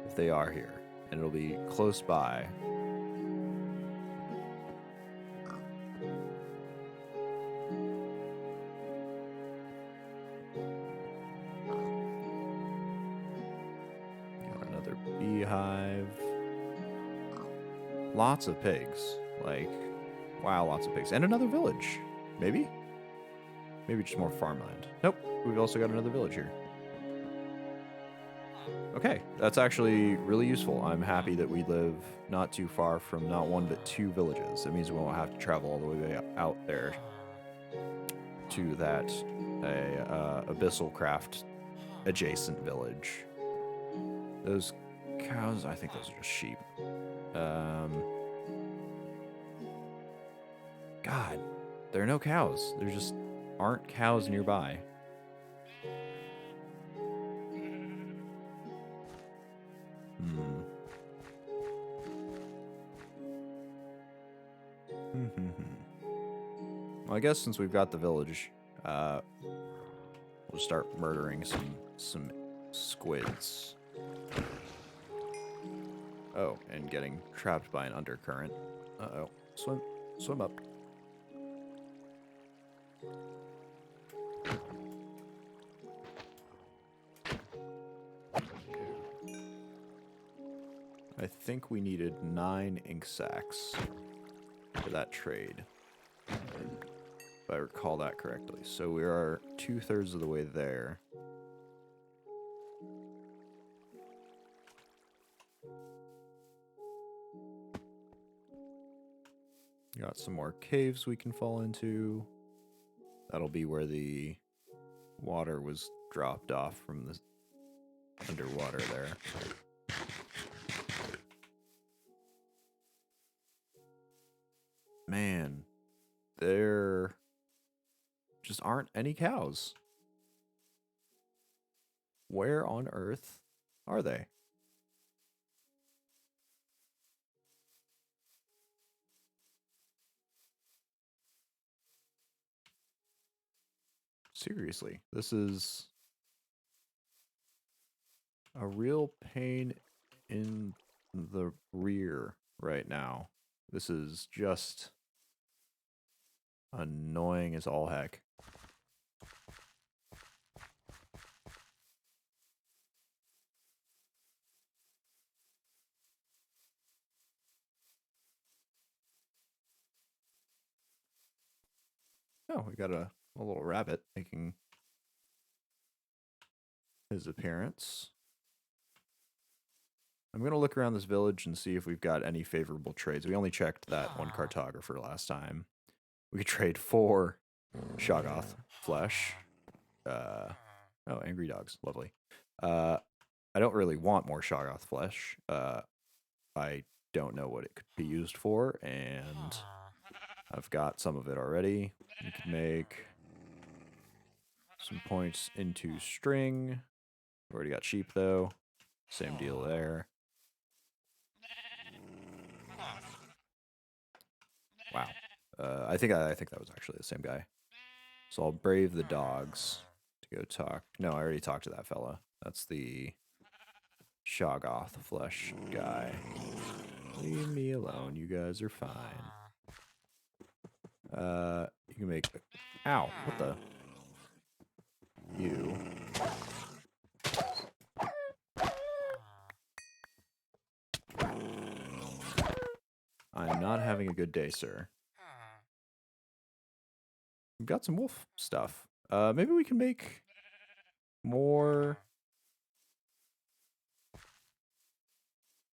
if they are here, and it'll be close by. Got another beehive. Lots of pigs. Like, wow, lots of pigs. And another village. Maybe? Maybe just more farmland. Nope, we've also got another village here. Okay, that's actually really useful. I'm happy that we live not too far from not one but two villages. It means we won't have to travel all the way out there to that Abyssal craft adjacent village. Those cows, I think those are just sheep. God, there are no cows. There just aren't cows nearby. Well, I guess since we've got the village, we'll start murdering some squids. Oh, and getting trapped by an undercurrent. Uh-oh. Swim up. I think we needed 9 ink sacks for that trade, if I recall that correctly. So we are 2/3 of the way there. Got some more caves we can fall into. That'll be where the water was dropped off from the underwater there. Man, there just aren't any cows. Where on earth are they? Seriously, this is a real pain in the rear right now. This is just annoying as all heck. Oh, we got a little rabbit making his appearance. I'm going to look around this village and see if we've got any favorable trades. We only checked that one cartographer last time. We could trade 4 Shoggoth flesh. Oh, angry dogs. Lovely. I don't really want more Shoggoth flesh. I don't know what it could be used for, and I've got some of it already. We could make some points into string. We've already got sheep, though. Same deal there. Wow. I think that was actually the same guy. So I'll brave the dogs to go talk. No, I already talked to that fella. That's the Shoggoth flesh guy. Leave me alone. You guys are fine. You can make... Ow, what the... You. I'm not having a good day, sir. We've got some wolf stuff. Maybe we can make more...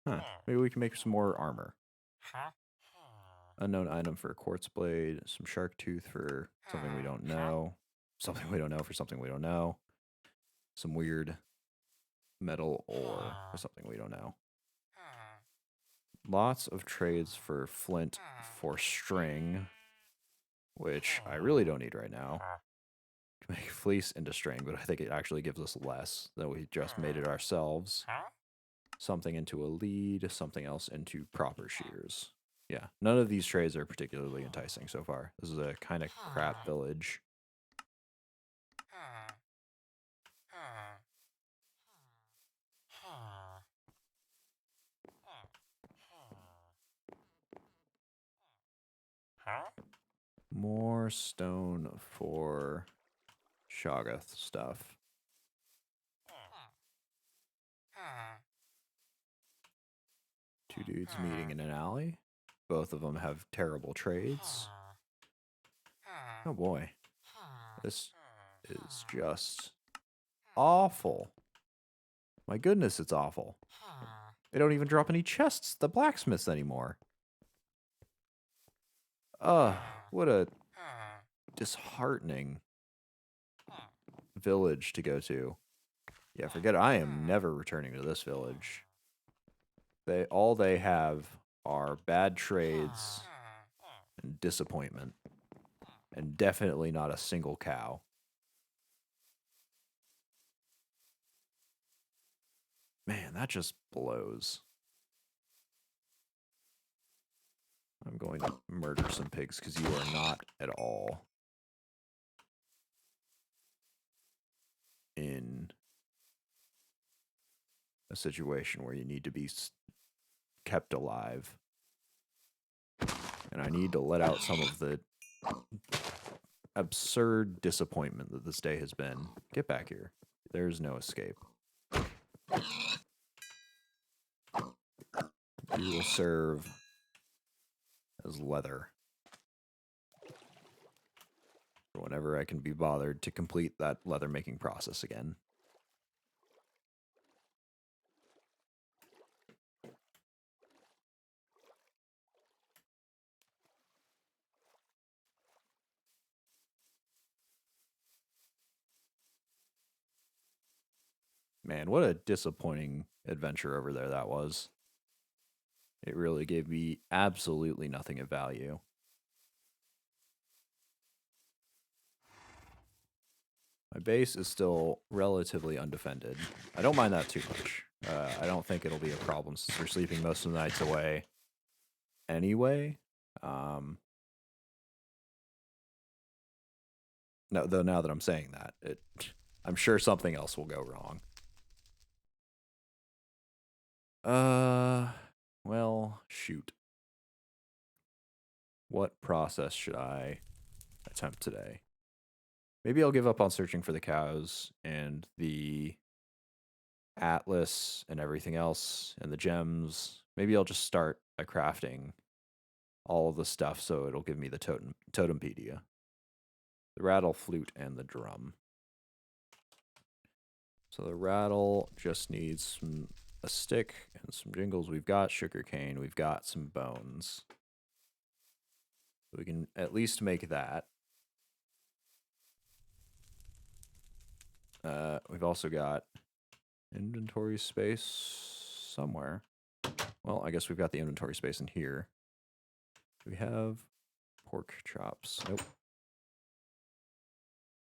Huh. Maybe we can make some more armor. Unknown item for a quartz blade. Some shark tooth for something we don't know. Something we don't know for something we don't know. Some weird metal ore for something we don't know. Lots of trades for flint for string. which I really don't need right now. To make fleece into string, but I think it actually gives us less, though we just made it ourselves. Something into a lead, something else into proper shears. Yeah, none of these trades are particularly enticing so far. This is a kind of crap village. More stone for Shoggoth stuff. Two dudes meeting in an alley. Both of them have terrible trades. Oh boy. This is just awful. My goodness, it's awful. They don't even drop any chests at the blacksmiths anymore. Ugh, what a disheartening village to go to. Yeah, forget it. I am never returning to this village. All they have are bad trades and disappointment. And definitely not a single cow. Man, that just blows. I'm going to murder some pigs because you are not at all in a situation where you need to be kept alive. And I need to let out some of the absurd disappointment that this day has been. Get back here. There's no escape. You will serve as leather. Whenever I can be bothered to complete that leather making process again. Man, what a disappointing adventure over there that was. It really gave me absolutely nothing of value. My base is still relatively undefended. I don't mind that too much. I don't think it'll be a problem since we're sleeping most of the nights away anyway. No, though now that I'm saying that, I'm sure something else will go wrong. Well, shoot. What process should I attempt today? Maybe I'll give up on searching for the cows and the atlas and everything else and the gems. Maybe I'll just start by crafting all of the stuff so it'll give me the Totem Pedia. The rattle, flute, and the drum. So the rattle just needs a stick and some jingles. We've got sugarcane. We've got some bones. So we can at least make that. We've also got inventory space somewhere. Well, I guess we've got the inventory space in here. We have pork chops. Nope.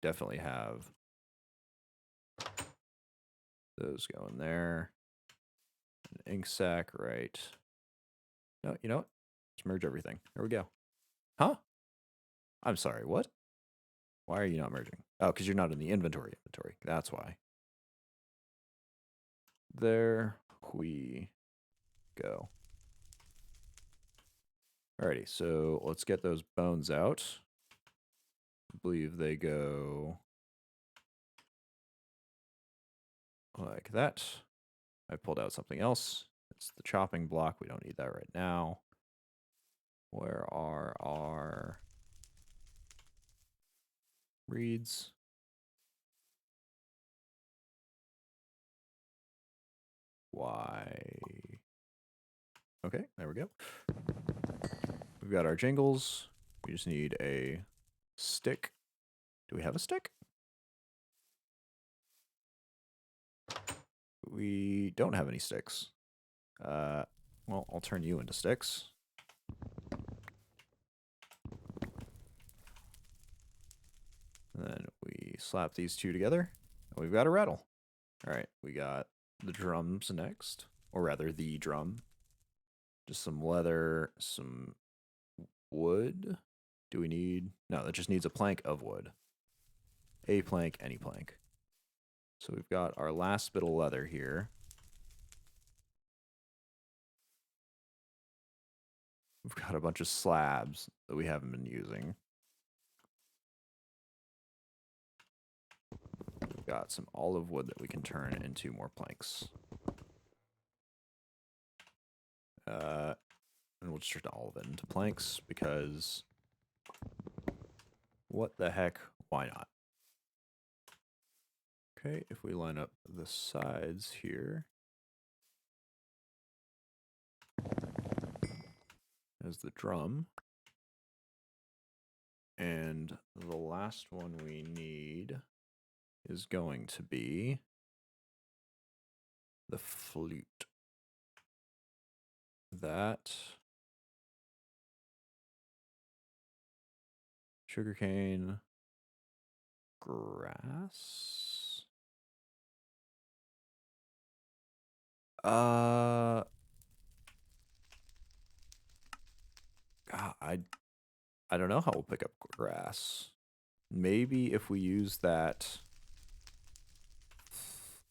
Definitely have those going there. An ink sac, right. No, you know what? Let's merge everything. There we go. Huh? I'm sorry, what? Why are you not merging? Oh, because you're not in the inventory. That's why. There we go. Alrighty, so let's get those bones out. I believe they go like that. I pulled out something else. It's the chopping block. We don't need that right now. Where are our reeds? Why? Okay, there we go. We've got our jingles. We just need a stick. Do we have a stick? We don't have any sticks. Well, I'll turn you into sticks. slap these two together, and we've got a rattle. All right, we got the drums next, or rather the drum. Just some leather, some wood. Do we need... No, that just needs a plank of wood. A plank, any plank. So we've got our last bit of leather here. We've got a bunch of slabs that we haven't been using. We've got some olive wood that we can turn into more planks. And we'll just turn all of it into planks because what the heck, why not? Okay, if we line up the sides here as the drum. And the last one we need is going to be the flute. That... Sugarcane... Grass... God, I don't know how we'll pick up grass. Maybe if we use that...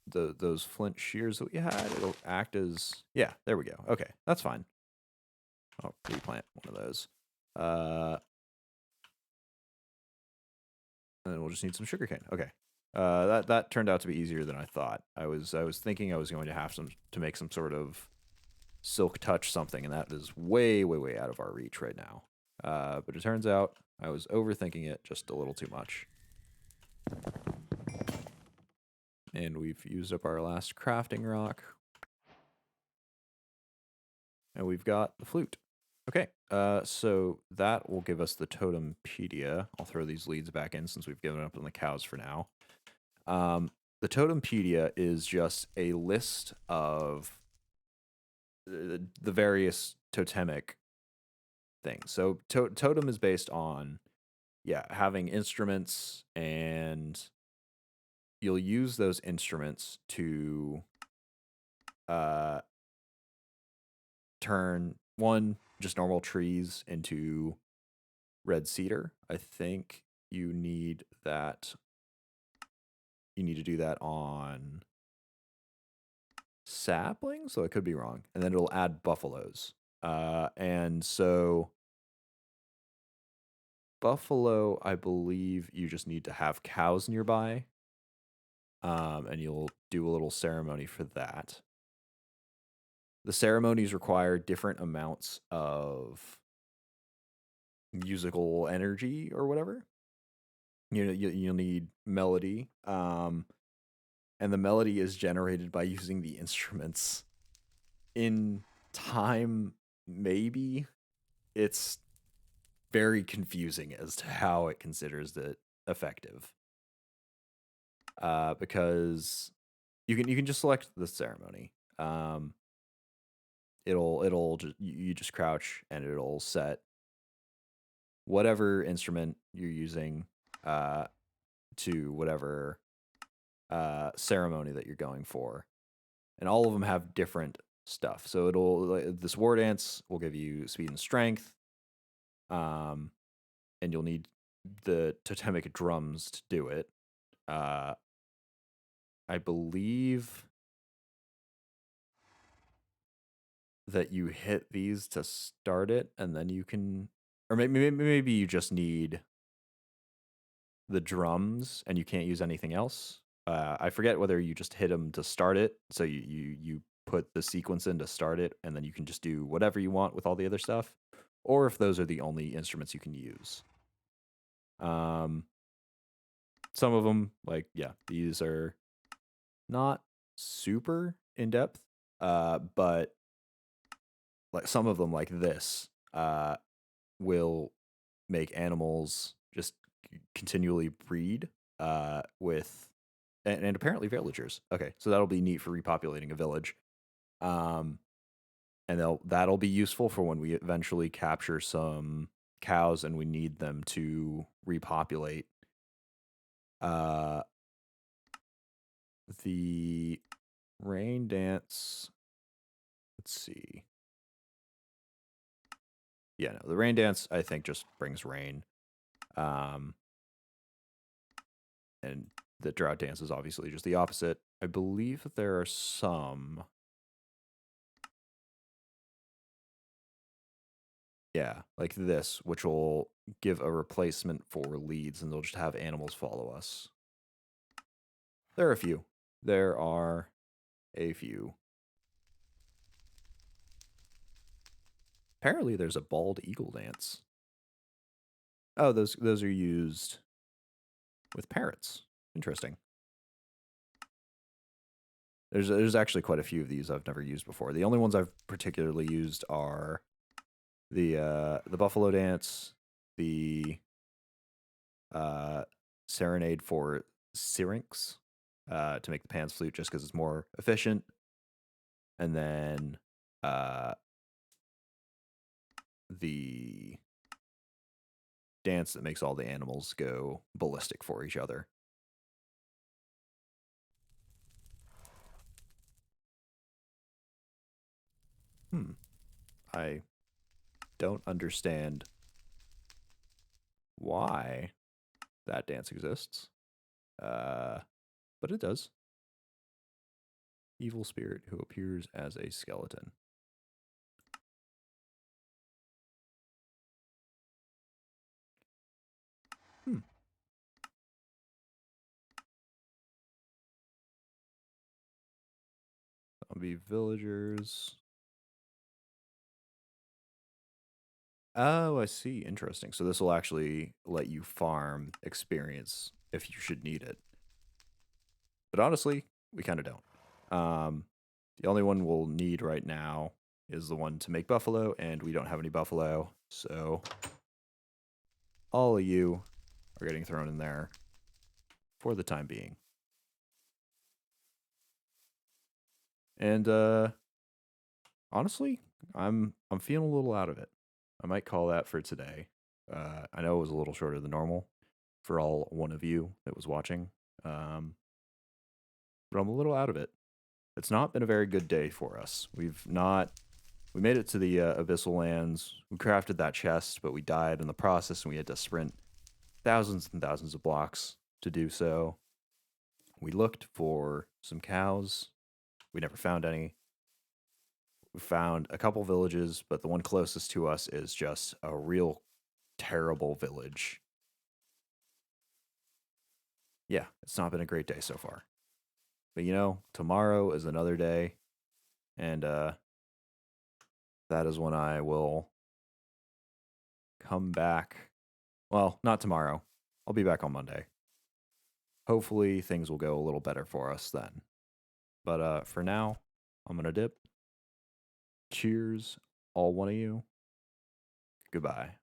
those flint shears that we had, it'll act as... Yeah, there we go. Okay, that's fine. I'll replant one of those. And then we'll just need some sugarcane. Okay. That turned out to be easier than I thought. I was thinking I was going to have to make some sort of silk touch something, and that is way, way, way out of our reach right now. But it turns out I was overthinking it just a little too much. And we've used up our last crafting rock. And we've got the flute. Okay, so that will give us the Totem Pedia. I'll throw these leads back in since we've given up on the cows for now. The Totem Pedia is just a list of the various totemic things. So totem is based on, having instruments, and you'll use those instruments to turn just normal trees into red cedar. I think you need that. You need to do that on saplings, so I could be wrong. And then it'll add buffaloes. And so buffalo, I believe you just need to have cows nearby. And you'll do a little ceremony for that. The ceremonies require different amounts of musical energy or whatever. You'll need melody. And the melody is generated by using the instruments. In time, maybe. It's very confusing as to how it considers it effective. Because you can just select the ceremony. It'll just, you just crouch and it'll set whatever instrument you're using to whatever ceremony that you're going for, and all of them have different stuff. So this war dance will give you speed and strength, and you'll need the totemic drums to do it. I believe that you hit these to start it, and then you can, or maybe you just need the drums and you can't use anything else. I forget whether you just hit them to start it, so you put the sequence in to start it, and then you can just do whatever you want with all the other stuff, or if those are the only instruments you can use. Some of them, these are not super in depth, but like some of them, like this, will make animals just continually breed with, and apparently villagers. Okay, so that'll be neat for repopulating a village. And that'll be useful for when we eventually capture some cows and we need them to repopulate The rain dance, let's see. Yeah, no, the rain dance, I think, just brings rain. And the drought dance is obviously just the opposite. I believe that there are some... Yeah, like this, which will give a replacement for leads, and they'll just have animals follow us. There are a few. There are a few. Apparently there's a bald eagle dance. Oh, those are used with parrots. Interesting. There's actually quite a few of these I've never used before. The only ones I've particularly used are the buffalo dance, the serenade for syrinx to make the pans flute, just because it's more efficient, and then the dance that makes all the animals go ballistic for each other. I don't understand why that dance exists, but it does. Evil spirit who appears as a skeleton. Zombie villagers. Oh, I see. Interesting. So this will actually let you farm experience if you should need it. But honestly, we kind of don't. The only one we'll need right now is the one to make buffalo, and we don't have any buffalo. So all of you are getting thrown in there for the time being. And honestly, I'm feeling a little out of it. I might call that for today. I know it was a little shorter than normal for all one of you that was watching, but I'm a little out of it. It's not been a very good day for us. We made it to the Abyssal lands. We crafted that chest, but we died in the process, and we had to sprint thousands and thousands of blocks to do so. We looked for some cows. We never found any. We found a couple villages, but the one closest to us is just a real terrible village. Yeah, it's not been a great day so far. But tomorrow is another day, and that is when I will come back. Well, not tomorrow. I'll be back on Monday. Hopefully things will go a little better for us then. But for now, I'm going to dip. Cheers, all one of you. Goodbye.